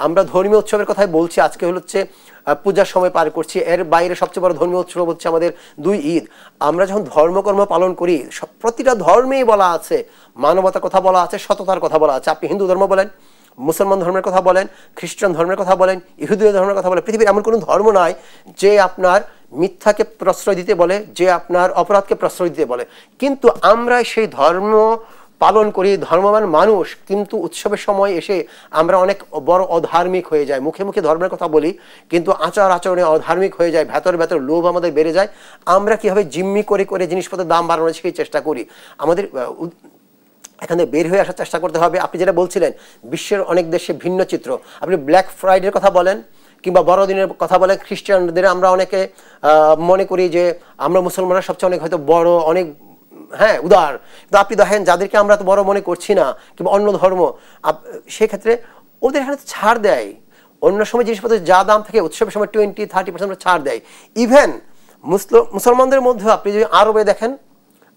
আমরা ধর্মীয় উৎসবের কথাই বলছি, আজকে হচ্ছে পূজার সময় পার করছি, এর বাইরে সবচেয়ে বড় ধর্মীয় উৎসব হচ্ছে আমাদের 2 ঈদ। আমরা যখন ধর্মকর্ম পালন করি, প্রতিটা ধর্মেই বলা আছে, মানবতার কথা বলা আছে, সততার কথা বলা আছে। আপনি হিন্দু ধর্ম বলেন, মুসলমান ধর্মের কথা বলেন, খ্রিস্টান ধর্মের কথা বলেন, ইহুদি ধর্মের কথা বলেন, পৃথিবীর এমন কোনো ধর্ম নাই যে আপনার মিথ্যাকে প্রশ্রয় দিতে বলে, যে আপনার অপরাধকে প্রশ্রয় দিতে বলে। কিন্তু আমরা সেই ধর্ম পালন করি, ধর্মবান মানুষ, কিন্তু উৎসবের সময় এসে আমরা অনেক বড় অধার্মিক হয়ে যাই। মুখে মুখে ধর্মের কথা বলি কিন্তু আচার আচরণে অধার্মিক হয়ে যায়, ভেতর ভেতর লোভ আমাদের বেড়ে যায়। আমরা কীভাবে জিম্মি করে করে জিনিসপত্রের দাম বাড়ানোর সেই চেষ্টা করি। আমাদের এখানে বের হয়ে আসার চেষ্টা করতে হবে। আপনি যেটা বলছিলেন, বিশ্বের অনেক দেশে ভিন্ন চিত্র। আপনি ব্ল্যাক ফ্রাইডের কথা বলেন কিংবা বড়দিনের কথা বলেন, খ্রিস্টানদের আমরা অনেকে মনে করি যে আমরা মুসলমানরা সবচেয়ে অনেক হয়তো বড়, অনেক উদার। কিন্তু আপনি দেখেন যাদেরকে আমরা তো বড় মনে করছি না কিংবা অন্য ধর্ম, সেক্ষেত্রে ওদের এখানে ছাড় দেয়। অন্য সময় জিনিসপত্রের যা দাম থাকে উৎসবের সময় 20-30% ছাড় দেয়। ইভেন মুসলমানদের মধ্যে আপনি যদি আরবে দেখেন,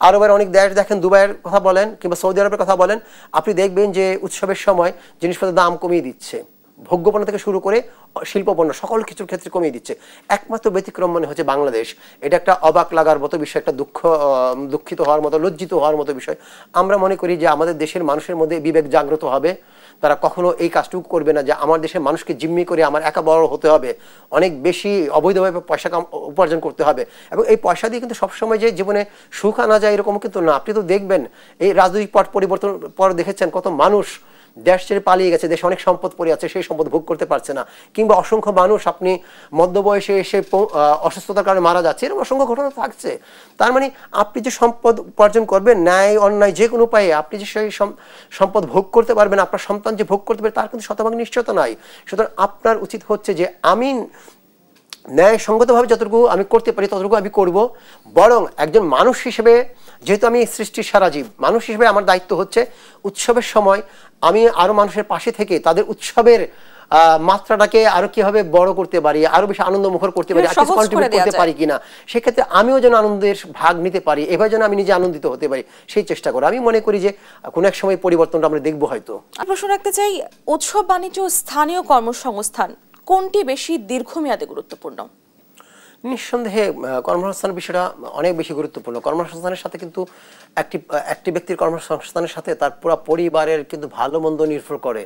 আরবের অনেক দেশ দেখেন, দুবাইয়ের কথা বলেন কিংবা সৌদি আরবের কথা বলেন, আপনি দেখবেন যে উৎসবের সময় জিনিসপত্রের দাম কমিয়ে দিচ্ছে, ভোগ্যপণ্য থেকে শুরু করে শিল্পপণ্য সকল কিছুর ক্ষেত্রে কমিয়ে দিচ্ছে। একমাত্র ব্যতিক্রম মনে হচ্ছে বাংলাদেশ। এটা একটা অবাক লাগার মতো বিষয়, একটা দুঃখিত হওয়ার মতো, লজ্জিত হওয়ার মতো বিষয়। আমরা মনে করি যে আমাদের দেশের মানুষের মধ্যে বিবেক জাগ্রত হবে, তারা কখনো এই কাজটুকু করবে না যে আমার দেশের মানুষকে জিম্মি করে আমার একা বড় হতে হবে, অনেক বেশি অবৈধভাবে পয়সা উপার্জন করতে হবে। এবং এই পয়সা দিয়ে কিন্তু সবসময় যে জীবনে সুখ আনা যায় এরকম কিন্তু না। আপনি তো দেখবেন এই রাজনৈতিক পট পরিবর্তন পর দেখেছেন কত মানুষ দেশ ছেড়ে পালিয়ে গেছে, দেশে অনেক সম্পদ পড়ে আছে, সেই সম্পদ ভোগ করতে পারছে না। কিংবা অসংখ্য মানুষ আপনি মধ্যবয়সে এসে অসুস্থতার কারণে মারা যাচ্ছে, এরকম অসংখ্য ঘটনা থাকছে। তার মানে আপনি যে সম্পদ উপার্জন করবেন ন্যায় অন্যায় যে কোনো উপায়ে আপনি যে সেই সম্পদ ভোগ করতে পারবেন, আপনার সন্তান যে ভোগ করতে পারবে তার কিন্তু শতভাগ নিশ্চয়তা নাই। সুতরাং আপনার উচিত হচ্ছে যে আমি ন্যায়সঙ্গতভাবে যতটুকু আমি করতে পারি ততটুকু আমি করব। বরং একজন মানুষ হিসেবে, যেহেতু আমি সৃষ্টির সারা জীব, মানুষ হিসেবে আমার দায়িত্ব হচ্ছে উৎসবের সময় আমি আরো মানুষের পাশে থেকে তাদের উৎসবের মাত্রাটাকে আরো কিভাবে বড় করতে পারি, আরো বেশি আনন্দমুখর করতে পারি, কন্ট্রিবিউট করতে পারি কিনা, সেক্ষেত্রে আমিও যেন আনন্দের ভাগ নিতে পারি, এভাবে যেন আমি নিজে আনন্দিত হতে পারি, সেই চেষ্টা করি। আমি মনে করি যে কোনো এক সময় পরিবর্তনটা আমরা দেখবো হয়তো। প্রশ্ন রাখতে চাই, উৎসব বাণিজ্য স্থানীয় কর্মসংস্থান কোনটি বেশি দীর্ঘমেয়াদে গুরুত্বপূর্ণ? নিঃসন্দেহে কর্মসংস্থানের বিষয়টা অনেক বেশি গুরুত্বপূর্ণ। কর্মসংস্থানের সাথে কিন্তু একটি ব্যক্তির কর্মসংস্থানের সাথে তার পুরো পরিবারের কিন্তু ভালো মন্দ নির্ভর করে।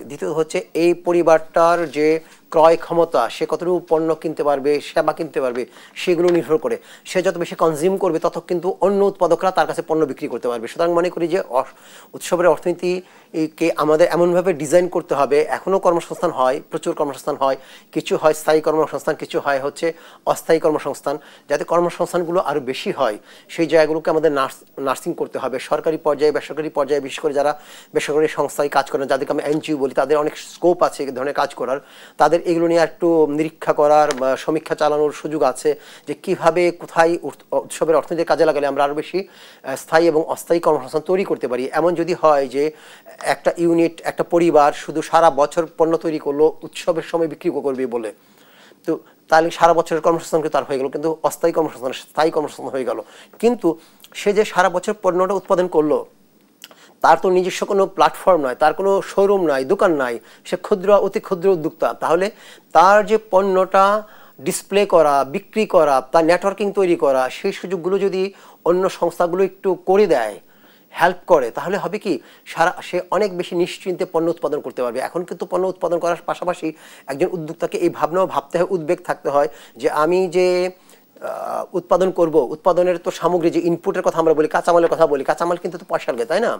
দ্বিতীয়ত হচ্ছে এই পরিবারটার যে ক্রয় ক্ষমতা, সে কতটুকু পণ্য কিনতে পারবে, সেবা কিনতে পারবে, সেগুলো নির্ভর করে। সে যত বেশি কনজিউম করবে তত কিন্তু অন্য উৎপাদকরা তার কাছে পণ্য বিক্রি করতে পারবে। সুতরাং মনে করি যে উৎসবের অর্থনীতিকে আমাদের এমনভাবে ডিজাইন করতে হবে। এখনও কর্মসংস্থান হয়, প্রচুর কর্মসংস্থান হয়, কিছু হয় স্থায়ী কর্মসংস্থান, কিছু হয় হচ্ছে অস্থায়ী কর্মসংস্থান। যাতে কর্মসংস্থানগুলো আরও বেশি হয় সেই জায়গাগুলোকে আমাদের নার্সিং করতে হবে। সরকারি পর্যায়ে, বেসরকারি পর্যায়ে, বিশেষ করে যারা বেসরকারি সংস্থায় কাজ করেন, যাদেরকে আমরা এনজিও বলি, তাদের অনেক স্কোপ আছে এই ধরনের কাজ করার। তাদের এগুলো নিয়ে একটু নিরীক্ষা করার, সমীক্ষা চালানোর সুযোগ আছে যে কিভাবে কোথায় উৎসবের অর্থনীতির কাজে লাগালে আমরা আরও বেশি স্থায়ী এবং অস্থায়ী কর্মসংস্থান তৈরি করতে পারি। এমন যদি হয় যে একটা ইউনিট, একটা পরিবার শুধু সারা বছর পণ্য তৈরি করলো, উৎসবের সময় বিক্রি করবে বলে, তো তাহলে সারা বছরের কর্মসংস্থান তার হয়ে গেল, কিন্তু অস্থায়ী কর্মসংস্থান স্থায়ী কর্মসংস্থান হয়ে গেল। কিন্তু সে যে সারা বছর পণ্যটা উৎপাদন করলো, তার তো নিজস্ব কোনো প্ল্যাটফর্ম নয়, তার কোনো শোরুম নাই, দোকান নাই, সে ক্ষুদ্র, অতি ক্ষুদ্র উদ্যোক্তা। তাহলে তার যে পণ্যটা ডিসপ্লে করা, বিক্রি করা, তার নেটওয়ার্কিং তৈরি করা, সেই সুযোগগুলো যদি অন্য সংস্থাগুলো একটু করে দেয়, হেল্প করে, তাহলে হবে কি সে অনেক বেশি নিশ্চিন্তে পণ্য উৎপাদন করতে পারবে। এখন কিন্তু পণ্য উৎপাদন করার পাশাপাশি একজন উদ্যোক্তাকে এই ভাবনাও ভাবতে হয়, উদ্বেগ থাকতে হয় যে আমি যে উৎপাদন করব, উৎপাদনের তো সামগ্রী যে ইনপুটের কথা আমরা বলি, কাঁচামালের কথা বলি, কাঁচামাল কিন্তু তো পয়সা লাগে, তাই না?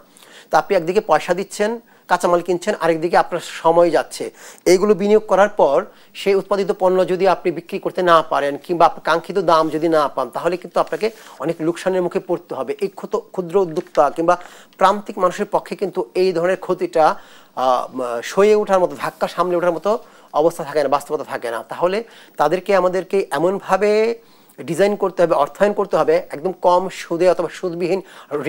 তো আপনি একদিকে পয়সা দিচ্ছেন, কাঁচামাল কিনছেন, আরেকদিকে আপনার সময় যাচ্ছে। এইগুলো বিনিয়োগ করার পর সেই উৎপাদিত পণ্য যদি আপনি বিক্রি করতে না পারেন কিংবা কাঙ্ক্ষিত দাম যদি না পান, তাহলে কিন্তু আপনাকে অনেক লোকসানের মুখে পড়তে হবে। এই ক্ষুদ্র উদ্যোক্তা কিংবা প্রান্তিক মানুষের পক্ষে কিন্তু এই ধরনের ক্ষতিটা সয়ে ওঠার মতো, ধাক্কা সামলে ওঠার মতো অবস্থা থাকে না, বাস্তবতা থাকে না। তাহলে তাদেরকে আমাদেরকে এমনভাবে ডিজাইন করতে হবে, অর্থায়ন করতে হবে, একদম কম সুদে অথবা সুদবিহীন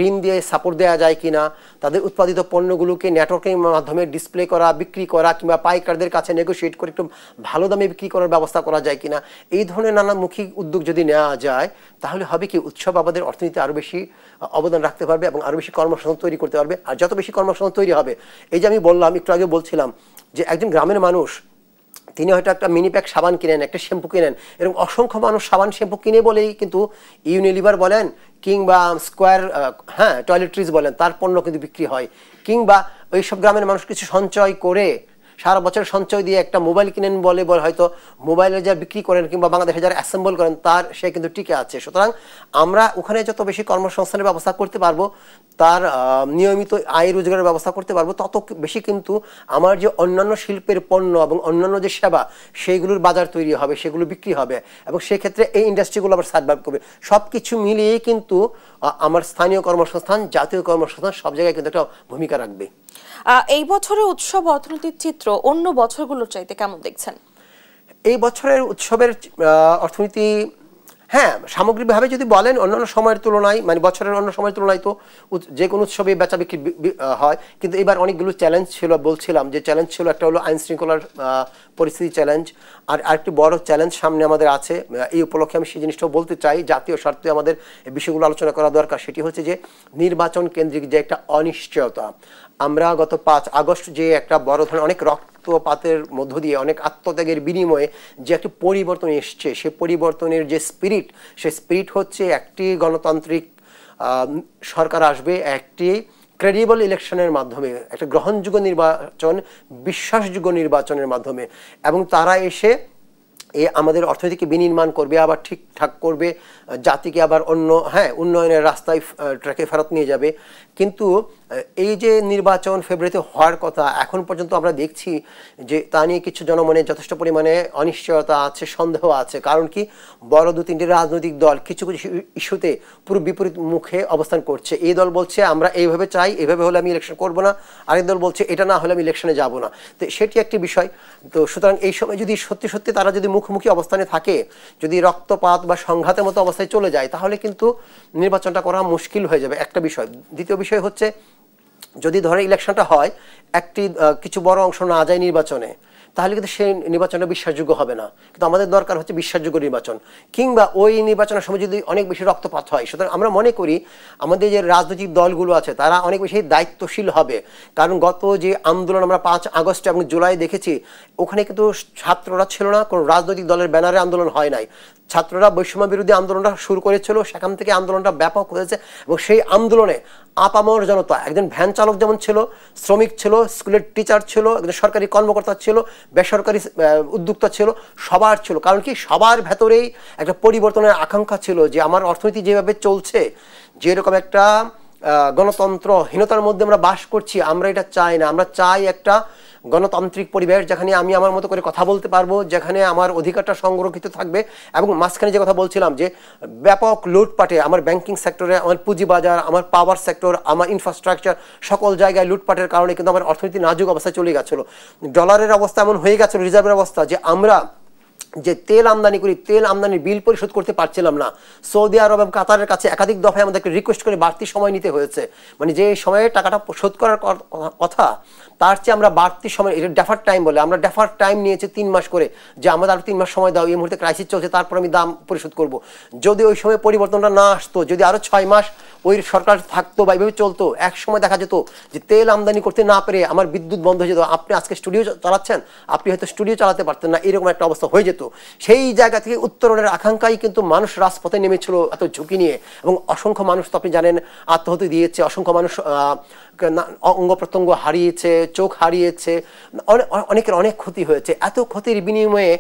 ঋণ দিয়ে সাপোর্ট দেওয়া যায় কিনা, তাদের উৎপাদিত পণ্যগুলোকে নেটওয়ার্কের মাধ্যমে ডিসপ্লে করা, বিক্রি করা কিংবা পাইকারদের কাছে নেগোশিয়েট করে একটু ভালো দামে বিক্রি করার ব্যবস্থা করা যায় কিনা, এই ধরনের নানামুখী উদ্যোগ যদি নেওয়া যায়, তাহলে হবে কি উৎসব আমাদের অর্থনীতিতে আরও বেশি অবদান রাখতে পারবে এবং আরও বেশি কর্মসংস্থান তৈরি করতে পারবে। আর যত বেশি কর্মসংস্থান তৈরি হবে, এই যে আমি বললাম, একটু আগে বলছিলাম যে একজন গ্রামের মানুষ তিনি হয়তো একটা মিনি প্যাক সাবান কিনেন, একটা শ্যাম্পু কিনেন, এরকম অসংখ্য মানুষ সাবান শ্যাম্পু কিনে বলেই কিন্তু ইউনিলিভার বলেন কিংবা স্কোয়ার টয়লেট্রিজ বলেন, তার পণ্য কিন্তু বিক্রি হয়। কিংবা ওইসব গ্রামের মানুষ কিছু সঞ্চয় করে সারা বছর সঞ্চয় দিয়ে একটা মোবাইল কিনেন বলে হয়তো মোবাইলে যা বিক্রি করেন কিংবা বাংলাদেশে যারা অ্যাসেম্বল করেন তার সে কিন্তু টিকে আছে। সুতরাং আমরা ওখানে যত বেশি কর্মসংস্থানের ব্যবস্থা করতে পারবো, তার নিয়মিত আয় রোজগারের ব্যবস্থা করতে পারবো, তত বেশি কিন্তু আমার যে অন্যান্য শিল্পের পণ্য এবং অন্যান্য যে সেবা সেইগুলোর বাজার তৈরি হবে, সেগুলো বিক্রি হবে এবং সেক্ষেত্রে এই ইন্ডাস্ট্রিগুলো আবার সার্ভাইভ করবে। সব কিছু মিলিয়েই কিন্তু আমার স্থানীয় কর্মসংস্থান, জাতীয় কর্মসংস্থান সব জায়গায় কিন্তু একটা ভূমিকা রাখবে। এই বছরের উৎসব অর্থনীতির চিত্র অন্য বছরগুলোর চাইতে কেমন দেখছেন? এই বছরের উৎসবের অর্থনীতি সামগ্রিকভাবে যদি বলেন অন্যান্য সময়ের তুলনায়, মানে বছরের অন্য সময়ের তুলনায় তো যে কোনো উৎসবে বেচা বিক্রি হয়, কিন্তু এবার অনেকগুলো চ্যালেঞ্জ ছিল। বলছিলাম যে চ্যালেঞ্জ ছিল, একটা হলো আইন শৃঙ্খলার পরিস্থিতি চ্যালেঞ্জ, আর আরেকটি বড় চ্যালেঞ্জ সামনে আমাদের আছে। এই উপলক্ষে আমি সেই জিনিসটাও বলতে চাই, জাতীয় স্বার্থে আমাদের এই বিষয়গুলো আলোচনা করা দরকার। সেটি হচ্ছে যে নির্বাচন কেন্দ্রিক যে একটা অনিশ্চয়তা। আমরা গত 5 আগস্ট যে একটা বড় ধরনের অনেক রক্তপাতের মধ্য দিয়ে, অনেক আত্মত্যাগের বিনিময়ে যে একটি পরিবর্তন এসছে, সে পরিবর্তনের যে স্পিরিট, সে স্পিরিট হচ্ছে একটি গণতান্ত্রিক সরকার আসবে, একটি ক্রেডিবল ইলেকশনের মাধ্যমে, একটা গ্রহণযোগ্য নির্বাচন, বিশ্বাসযোগ্য নির্বাচনের মাধ্যমে, এবং তারা এসে আমাদের অর্থনীতিকে বিনির্মাণ করবে, আবার ঠিকঠাক করবে, জাতিকে আবার উন্নয়নের রাস্তায় ট্র্যাকে ফেরত নিয়ে যাবে। কিন্তু এই যে নির্বাচন ফেব্রুয়ারিতে হওয়ার কথা, এখন পর্যন্ত আমরা দেখছি যে তা নিয়ে কিছু জনমনে যথেষ্ট পরিমাণে অনিশ্চয়তা আছে, সন্দেহ আছে। কারণ কি, বড় 2-3টি রাজনৈতিক দল কিছু কিছু ইস্যুতে পুরো বিপরীত মুখে অবস্থান করছে। এই দল বলছে আমরা এইভাবে চাই, এইভাবে হলে আমি ইলেকশন করবো না, আরেক দল বলছে এটা না হলে আমি ইলেকশনে যাব না। তো সেটি একটি বিষয়। তো সুতরাং এই সময় যদি সত্যি সত্যি তারা যদি মুখোমুখি অবস্থানে থাকে, যদি রক্তপাত বা সংঘাতের মতো অবস্থায় চলে যায়, তাহলে কিন্তু নির্বাচনটা করা মুশকিল হয়ে যাবে, একটা বিষয়। দ্বিতীয় বিষয় হচ্ছে, যদি ধরে ইলেকশনটা হয়, একটি কিছু বড় অংশ না যায় নির্বাচনে, তাহলে কিন্তু সেই নির্বাচনটা বিশ্বাসযোগ্য হবে না। কিন্তু আমাদের দরকার হচ্ছে বিশ্বাসযোগ্য নির্বাচন, কিংবা ওই নির্বাচনের সময় যদি অনেক বেশি রক্তপাত হয়। সুতরাং আমরা মনে করি আমাদের যে রাজনৈতিক দলগুলো আছে তারা অনেক বেশি দায়িত্বশীল হবে। কারণ গত যে আন্দোলন আমরা 5 আগস্ট এবং জুলাই দেখেছি, ওখানে কিন্তু ছাত্ররা ছিল না, কোনো রাজনৈতিক দলের ব্যানারে আন্দোলন হয় নাই। ছাত্ররা বৈষম্য বিরোধী আন্দোলনটা শুরু করেছিল, সেখান থেকে আন্দোলনটা ব্যাপক হয়েছে এবং সেই আন্দোলনে আপামর জনতা, একজন ভ্যান চালক যেমন ছিল, শ্রমিক ছিল, স্কুলের টিচার ছিল, একজন সরকারি কর্মকর্তা ছিল, বেসরকারি উদ্যোক্তা ছিল, সবার ছিল। কারণ কি, সবার ভেতরেই একটা পরিবর্তনের আকাঙ্ক্ষা ছিল যে আমার অর্থনীতি যেভাবে চলছে, যেরকম একটা গণতন্ত্রহীনতার মধ্যে আমরা বাস করছি, আমরা এটা চাই না। আমরা চাই একটা গণতান্ত্রিক পরিবেশ, যেখানে আমি আমার মতো করে কথা বলতে পারবো, যেখানে আমার অধিকারটা সংরক্ষিত থাকবে। এবং মাঝখানে যে কথা বলছিলাম যে ব্যাপক লুটপাটে আমার ব্যাংকিং সেক্টরে, আমার পুঁজিবাজার, আমার পাওয়ার সেক্টর, আমার ইনফ্রাস্ট্রাকচার, সকল জায়গায় লুটপাটের কারণে কিন্তু আমার অর্থনীতি নাজুক অবস্থায় চলে গেছিলো। ডলারের অবস্থা এমন হয়ে গেছিলো, রিজার্ভের অবস্থা, যে আমরা যে তেল আমদানি করি, তেল আমদানির বিল পরিশোধ করতে পারছিলাম না। সৌদি আরব এবং কাতারের কাছে একাধিক দফায় আমাদেরকে রিকোয়েস্ট করে বাড়তি সময় নিতে হয়েছে। মানে যে সময়ে টাকাটা শোধ করার কথা, তার চেয়ে আমরা বাড়তি সময়, এটা ডেফার টাইম বলে, আমরা ডেফার টাইম নিয়েছি 3 মাস করে, যে আমাদের আরও 3 মাস সময় দাও, এই মুহূর্তে ক্রাইসিস চলছে, তারপর আমি দাম পরিশোধ করব। যদি ওই সময় পরিবর্তনটা না আসতো, যদি আরও 6 মাস ওই সরকার থাকতো বা এইভাবে চলতো, এক সময় দেখা যেত যে তেল আমদানি করতে না পেরে আমার বিদ্যুৎ বন্ধ হয়ে যেত। আপনি আজকে স্টুডিও চালাচ্ছেন, আপনি হয়তো স্টুডিও চালাতে পারতেন না, এরকম একটা অবস্থা হয়ে যেত। সেই জায়গা থেকে উত্তরণের আকাঙ্ক্ষাই কিন্তু মানুষ রাজপথে নেমেছিল এত ঝুঁকি নিয়ে, এবং অসংখ্য মানুষ তো আপনি জানেন আত্মহত্যা দিয়েছে, অসংখ্য মানুষ অঙ্গ প্রত্যঙ্গ হারিয়েছে, চোখ হারিয়েছে, অনেকের অনেক ক্ষতি হয়েছে। এত ক্ষতির বিনিময়ে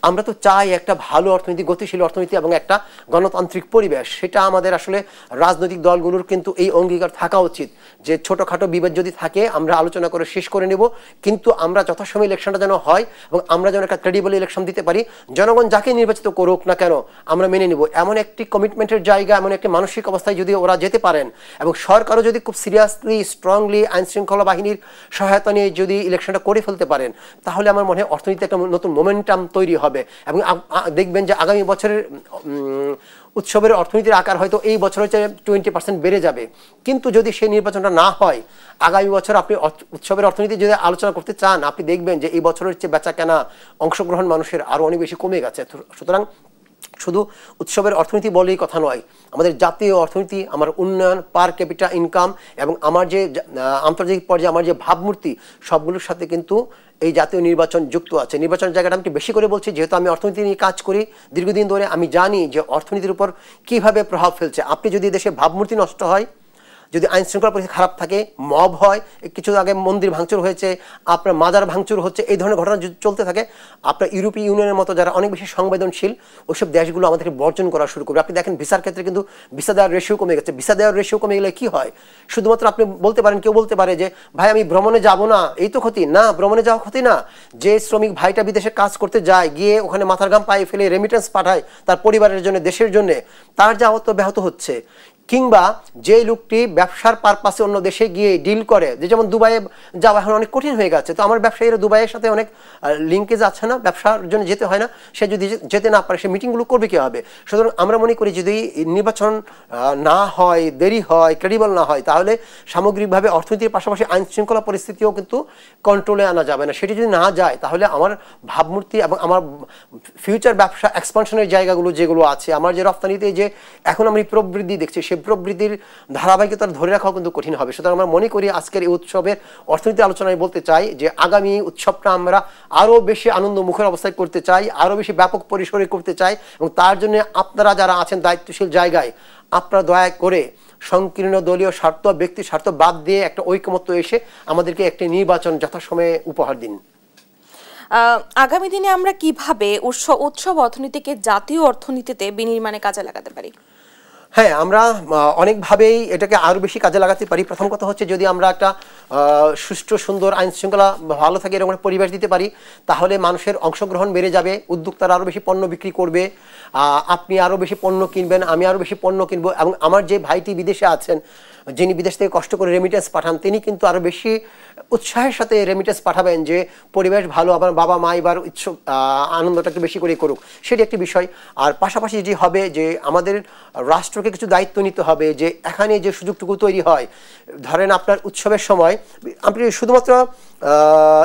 আমরা তো চাই একটা ভালো অর্থনীতি, গতিশীল অর্থনীতি এবং একটা গণতান্ত্রিক পরিবেশ। সেটা আমাদের আসলে রাজনৈতিক দলগুলোর কিন্তু এই অঙ্গীকার থাকা উচিত যে ছোটখাটো বিবাদ যদি থাকে আমরা আলোচনা করে শেষ করে নেব, কিন্তু আমরা যথাসময় ইলেকশনটা যেন হয় এবং আমরা যেন একটা ক্রেডিবল ইলেকশন দিতে পারি। জনগণ যাকে নির্বাচিত করুক না কেন আমরা মেনে নেব, এমন একটি কমিটমেন্টের জায়গা, এমন একটি মানসিক অবস্থায় যদি ওরা যেতে পারেন এবং সরকারও যদি খুব সিরিয়াসলি স্ট্রংলি আইন শৃঙ্খলা বাহিনীর সহায়তা নিয়ে যদি ইলেকশনটা করে ফেলতে পারেন, তাহলে আমার মনে হয় অর্থনীতিতে একটা নতুন মোমেন্টাম তৈরি হবে। এবং দেখবেন যে আগামী বছরের উৎসবের অর্থনীতির আকার হয়তো এই বছর হচ্ছে 20% বেড়ে যাবে, কিন্তু যদি সেই নির্বাচনটা না হয় আগামী বছর আপনি উৎসবের অর্থনীতি যদি আলোচনা করতে চান, আপনি দেখবেন যে এই বছরের চেয়ে বেচা কেনা, অংশগ্রহণ মানুষের আরো অনেক বেশি কমে গেছে। সুতরাং শুধু উৎসবের অর্থনীতি বলেই কথা নয়, আমাদের জাতীয় অর্থনীতি, আমার উন্নয়ন, পার ক্যাপিটা ইনকাম এবং আমার যে আন্তর্জাতিক পর্যায়ে আমার যে ভাবমূর্তি, সবগুলোর সাথে কিন্তু এই জাতীয় নির্বাচন যুক্ত আছে। নির্বাচনের জায়গাটা আমি বেশি করে বলছি যেহেতু আমি অর্থনীতি নিয়ে কাজ করি দীর্ঘদিন ধরে, আমি জানি যে অর্থনীতির উপর কিভাবে প্রভাব ফেলছে। আপনি যদি দেশে ভাবমূর্তি নষ্ট হয়, যদি আইন শৃঙ্খলা পরিস্থিতি খারাপ থাকে, মব হয়, কিছু আগে মন্দির ভাঙচুর হয়েছে, আপনার মাজার ভাঙচুর হচ্ছে, এই ধরনের ঘটনা যদি চলতে থাকে, আপনার ইউরোপীয় ইউনিয়নের মতো যারা অনেক বেশি সংবেদনশীল ওইসব দেশগুলো আমাদেরকে বর্জন করা শুরু করবে। আপনি দেখেন ভিসার ক্ষেত্রে কিন্তু ভিসা দেওয়ার রেশিও কমে গেছে। ভিসা দেওয়ার রেশিও কমে গেলে কি হয়? শুধুমাত্র আপনি বলতে পারেন, কেউ বলতে পারে যে ভাই আমি ভ্রমণে যাব না, এই তো ক্ষতি না। ভ্রমণে যাওয়া ক্ষতি না। যে শ্রমিক ভাইটা বিদেশে কাজ করতে যায়, গিয়ে ওখানে মাথার ঘাম পায়ে ফেলে রেমিটেন্স পাঠায় তার পরিবারের জন্য, দেশের জন্য, তার যাওয়া তো ব্যাহত হচ্ছে। কিংবা যে লোকটি ব্যবসার পারপাসে অন্য দেশে গিয়ে ডিল করে, যে যেমন দুবাইয়ে যাওয়া এখন অনেক কঠিন হয়ে গেছে, তো আমার ব্যবসায়ীরা দুবাইয়ের সাথে অনেক লিঙ্কেজ আছে না, ব্যবসার জন্য যেতে হয় না, সে যদি যেতে না পারে সে মিটিংগুলো করবে কীভাবে? সুতরাং আমরা মনে করি যদি নির্বাচন না হয়, দেরি হয়, ক্রেডিবল না হয়, তাহলে সামগ্রিকভাবে অর্থনীতির পাশাপাশি আইন শৃঙ্খলা পরিস্থিতিও কিন্তু কন্ট্রোলে আনা যাবে না। সেটি যদি না যায় তাহলে আমার ভাবমূর্তি এবং আমার ফিউচার ব্যবসা এক্সপানশনের জায়গাগুলো যেগুলো আছে, আমার যে রপ্তানিতে যে এখন আমি প্রবৃদ্ধি দেখছি, সেই প্রবৃদ্ধির ধারাবাহিকতা ধরে রাখাও কিন্তু কঠিন হবে। সুতরাং আমরা মনে করি আজকের এই উৎসবের অর্থনীতি আলোচনায় বলতে চাই যে আগামী উৎসবটা আমরা আরও বেশি আনন্দমুখর অবস্থায় করতে চাই, আরও বেশি ব্যাপক পরিসরে করতে চাই, এবং তার জন্য আপনারা যারা আছেন দায়িত্বশীল জায়গায়, আপনারা দয়া করে সংকীর্ণ দলীয় স্বার্থ, ব্যক্তি স্বার্থ বাদ দিয়ে একটা ঐকমত্য এসে আমাদেরকে একটি নির্বাচন যথাসময়ে উপহার দিন। আগামী দিনে আমরা কিভাবে উৎসব অর্থনীতিকে জাতীয় অর্থনীতিতে বিনির্মাণে কাজে লাগাতে পারি? হ্যাঁ, আমরা অনেকভাবেই এটাকে আরও বেশি কাজে লাগাতে পারি। প্রথম কথা হচ্ছে যদি আমরা একটা সুষ্ঠু সুন্দর আইন শৃঙ্খলা ভালো থাকে এরকম একটা পরিবেশ দিতে পারি, তাহলে মানুষের অংশগ্রহণ বেড়ে যাবে, উদ্যোক্তারা আরও বেশি পণ্য বিক্রি করবে, আপনি আরও বেশি পণ্য কিনবেন, আমি আরও বেশি পণ্য কিনবো, এবং আমার যে ভাইটি বিদেশে আছেন, যিনি বিদেশ থেকে কষ্ট করে রেমিটেন্স পাঠান, তিনি কিন্তু আরও বেশি উৎসাহের সাথে রেমিটেন্স পাঠাবেন যে পরিবেশ ভালো, আমার বাবা মা এবার আনন্দটাকে বেশি করে করুক, সেটি একটি বিষয়। আর পাশাপাশি যেটি হবে যে আমাদের রাষ্ট্রকে কিছু দায়িত্ব নিতে হবে যে এখানে যে সুযোগটুকু তৈরি হয়, ধরেন আপনার উৎসবের সময় আপনি শুধুমাত্র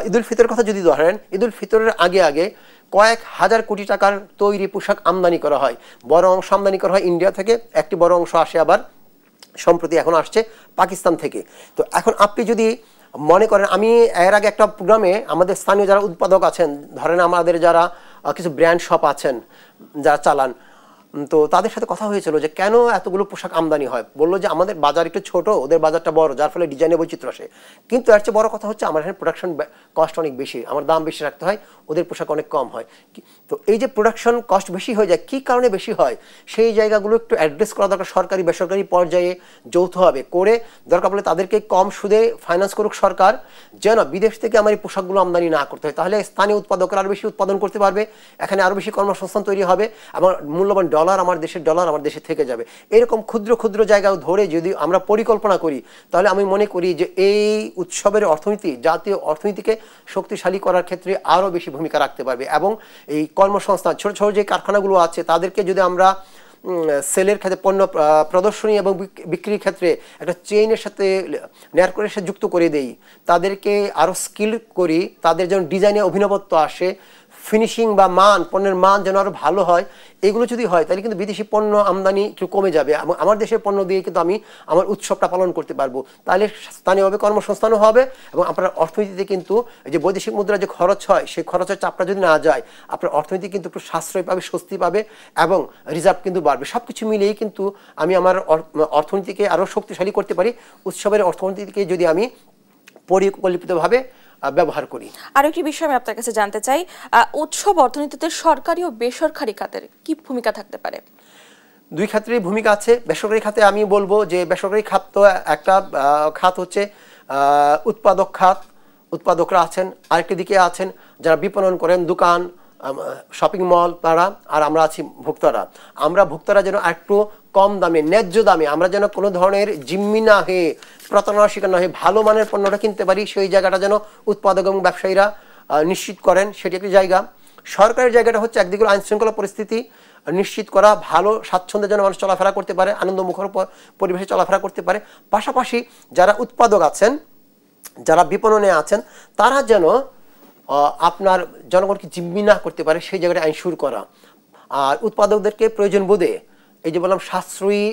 ঈদুল ফিতরের কথা যদি ধরেন, ঈদুল ফিতরের আগে আগে কয়েক হাজার কোটি টাকার তৈরি পোশাক আমদানি করা হয়, বড় অংশ আমদানি করা হয় ইন্ডিয়া থেকে, একটি বড় অংশ আসে আবার সম্প্রতি এখন আসছে পাকিস্তান থেকে। তো এখন আপনি যদি মনে করেন, আমি এর আগে একটা প্রোগ্রামে আমাদের স্থানীয় যারা উৎপাদক আছেন, ধরেন আমাদের যারা কিছু ব্র্যান্ড শপ আছেন যারা চালান, তো তাদের সাথে কথা হয়েছিল যে কেন এতগুলো পোশাক আমদানি হয়। বললো যে আমাদের বাজার একটু ছোট, ওদের বাজারটা বড়, যার ফলে ডিজাইনের বৈচিত্র্য আসে। কিন্তু এর চেয়ে বড় কথা হচ্ছে আমার এখানে প্রোডাকশন কস্ট অনেক বেশি, আমার দাম বেশি রাখতে হয়, ওদের পোশাক অনেক কম হয়। তো এই যে প্রোডাকশন কস্ট বেশি হয়ে যায়, কী কারণে বেশি হয়, সেই জায়গাগুলো একটু অ্যাড্রেস করা দরকার। সরকারি বেসরকারি পর্যায়ে যৌথভাবে করে দরকার পড়লে তাদেরকে কম সুদে ফাইন্যান্স করুক সরকার, যেন বিদেশ থেকে আমার এই পোশাকগুলো আমদানি না করতে হয়। তাহলে স্থানীয় উৎপাদকরা আরও বেশি উৎপাদন করতে পারবে, এখানে আরও বেশি কর্মসংস্থান তৈরি হবে, আমার মূল্যবান ডলার, আমার দেশের ডলার আমার দেশে থেকে যাবে। এরকম ক্ষুদ্র ক্ষুদ্র জায়গাও ধরে যদি আমরা পরিকল্পনা করি, তাহলে আমি মনে করি যে এই উৎসবের অর্থনীতি জাতীয় অর্থনীতিকে শক্তিশালী করার ক্ষেত্রে আরও বেশি ভূমিকা রাখতে পারবে। এবং এই কর্মসংস্থান, ছোট ছোট যে কারখানাগুলো আছে তাদেরকে যদি আমরা সেলের ক্ষেত্রে, পণ্য প্রদর্শনী এবং বিক্রির ক্ষেত্রে একটা চেইনের সাথে নেয়ার করে যুক্ত করে দেই, তাদেরকে আরও স্কিল করি, তাদের যেন ডিজাইনে অভিনবত্ব আসে, ফিনিশিং বা মান, পণ্যের মান যেন আরো ভালো হয়, এগুলো যদি হয় তাহলে কিন্তু বিদেশি পণ্য আমদানি একটু কমে যাবে এবং আমার দেশের পণ্য দিয়ে কিন্তু আমি আমার উৎসবটা পালন করতে পারবো। তাহলে স্থানীয়ভাবে কর্মসংস্থানও হবে এবং আপনার অর্থনীতিতে কিন্তু এই যে বৈদেশিক মুদ্রা যে খরচ হয় সেই খরচের চাপটা যদি না যায়, আপনার অর্থনীতি কিন্তু একটু সাশ্রয় পাবে, স্বস্তি পাবে এবং রিজার্ভ কিন্তু বাড়বে। সব কিছু মিলিয়েই কিন্তু আমি আমার অর্থনীতিকে আরও শক্তিশালী করতে পারি উৎসবের অর্থনীতিকে যদি আমি পরিকল্পিতভাবে ব্যবহার করি। আরো একটি বিষয় আমি আপনার কাছে জানতে চাই, উৎসব অর্থনীতিতে সরকারি ও বেসরকারি খাতের কি ভূমিকা থাকতে পারে? দুই ক্ষেত্রেই ভূমিকা আছে। বেসরকারি খাতে আমি বলবো যে বেসরকারি খাত তো একটা খাত হচ্ছে উৎপাদক খাত, উৎপাদকরা আছেন, আরেকটি দিকে আছেন যারা বিপণন করেন, দোকান, শপিং মল তারা, আর আমরা আছি ভোক্তারা। আমরা ভোক্তারা যেন একটু কম দামে, ন্যায্য দামে, আমরা যেন কোনো ধরনের জিম্মি না হয়ে, প্রতারণার শিকার না হয়ে ভালো মানের পণ্যটা কিনতে পারি, সেই জায়গাটা যেন উৎপাদক এবং ব্যবসায়ীরা নিশ্চিত করেন, সেটি একটি জায়গা। সরকারের জায়গাটা হচ্ছে একদিকে আইন শৃঙ্খলা পরিস্থিতি নিশ্চিত করা, ভালো স্বাচ্ছন্দ্যে যেন মানুষ চলাফেরা করতে পারে, আনন্দমুখর পরিবেশে চলাফেরা করতে পারে। পাশাপাশি যারা উৎপাদক আছেন, যারা বিপণনে আছেন, তারা যেন আপনার জনগণকে জিম্মি না করতে পারে, সেই জায়গাটা আইনসুর করা। আর উৎপাদকদেরকে প্রয়োজন বোধে এই যে বললাম সাশ্রয়ী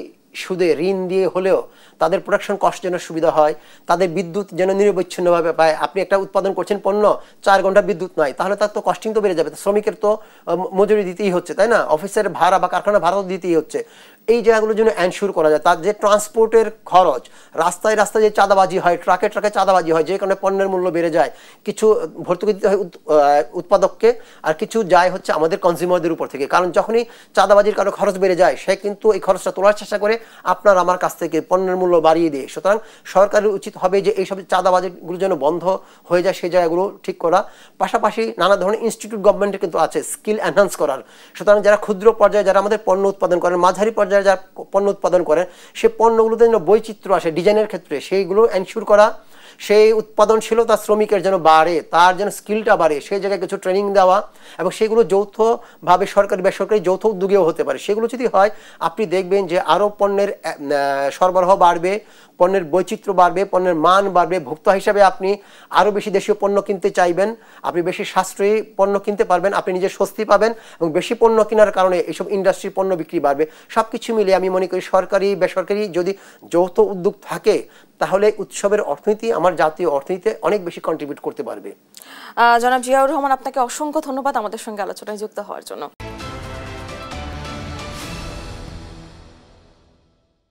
সুদে ঋণ দিয়ে হলেও তাদের প্রোডাকশন কস্ট যেন সুবিধা হয়, তাদের বিদ্যুৎ যেন নিরবচ্ছিন্নভাবে পায়। আপনি একটা উৎপাদন করছেন পণ্য, 4 ঘন্টা বিদ্যুৎ নাই, তাহলে তার তো কস্টিং তো বেড়ে যাবে, শ্রমিকের তো মজুরি দিতেই হচ্ছে, তাই না? অফিসের ভাড়া বা কারখানার ভাড়া দিতেই হচ্ছে। এই জায়গাগুলোর জন্য এনশিওর করা যায়। তার যে ট্রান্সপোর্টের খরচ, রাস্তায় রাস্তায় যে চাঁদাবাজি হয়, ট্রাকে ট্রাকে চাঁদাবাজি হয়, যে কারণে পণ্যের মূল্য বেড়ে যায়, কিছু ভর্তুকি দিতে হয় উৎপাদককে আর কিছু যায় হচ্ছে আমাদের কনজিউমারদের উপর থেকে। কারণ যখনই চাঁদাবাজির কারণে খরচ বেড়ে যায়, সে কিন্তু এই খরচটা তোলার চেষ্টা করে আপনার আমার কাছ থেকে পণ্যের মূল্য বাড়িয়ে দিয়ে। সুতরাং সরকারের উচিত হবে যে এইসব চাঁদাবাজিগুলো যেন বন্ধ হয়ে যায়, সেই জায়গাগুলো ঠিক করা। পাশাপাশি নানা ধরনের ইনস্টিটিউট গভর্নমেন্টের কিন্তু আছে স্কিল এনহান্স করার। সুতরাং যারা ক্ষুদ্র পর্যায়ে যারা আমাদের পণ্য উৎপাদন করেন, মাঝারি পর্যায়ে যারা পণ্য উৎপাদন করেন, সেই পণ্যগুলোতে যেন বৈচিত্র্য আসে ডিজাইনের ক্ষেত্রে, সেইগুলো এনশিওর করা। সেই উৎপাদনশীলতা শ্রমিকের যেন বাড়ে, তার যেন স্কিলটা বাড়ে, সেই জায়গায় কিছু ট্রেনিং দেওয়া এবং সেগুলো যৌথভাবে সরকারি বেসরকারি যৌথ উদ্যোগেও হতে পারে। সেগুলো যদি হয়, আপনি দেখবেন যে আরও পণ্যের সরবরাহ বাড়বে, পণ্যের বৈচিত্র্য বাড়বে, পণ্যের মান বাড়বে। ভোক্তা হিসাবে আপনি আরও বেশি দেশীয় পণ্য কিনতে চাইবেন, আপনি বেশি সাশ্রয়ী পণ্য কিনতে পারবেন, আপনি নিজে স্বস্তি পাবেন এবং বেশি পণ্য কেনার কারণে এইসব ইন্ডাস্ট্রির পণ্য বিক্রি বাড়বে। সব কিছু মিলে আমি মনে করি সরকারি বেসরকারি যদি যৌথ উদ্যোগ থাকে, তাহলে উৎসবের অর্থনীতি আমার জাতীয় অর্থনীতিতে অনেক বেশি কন্ট্রিবিউট করতে পারবে। জনাব জিয়াউর রহমান, আপনাকে অসংখ্য ধন্যবাদ আমাদের সঙ্গে আলোচনায় যুক্ত হওয়ার জন্য।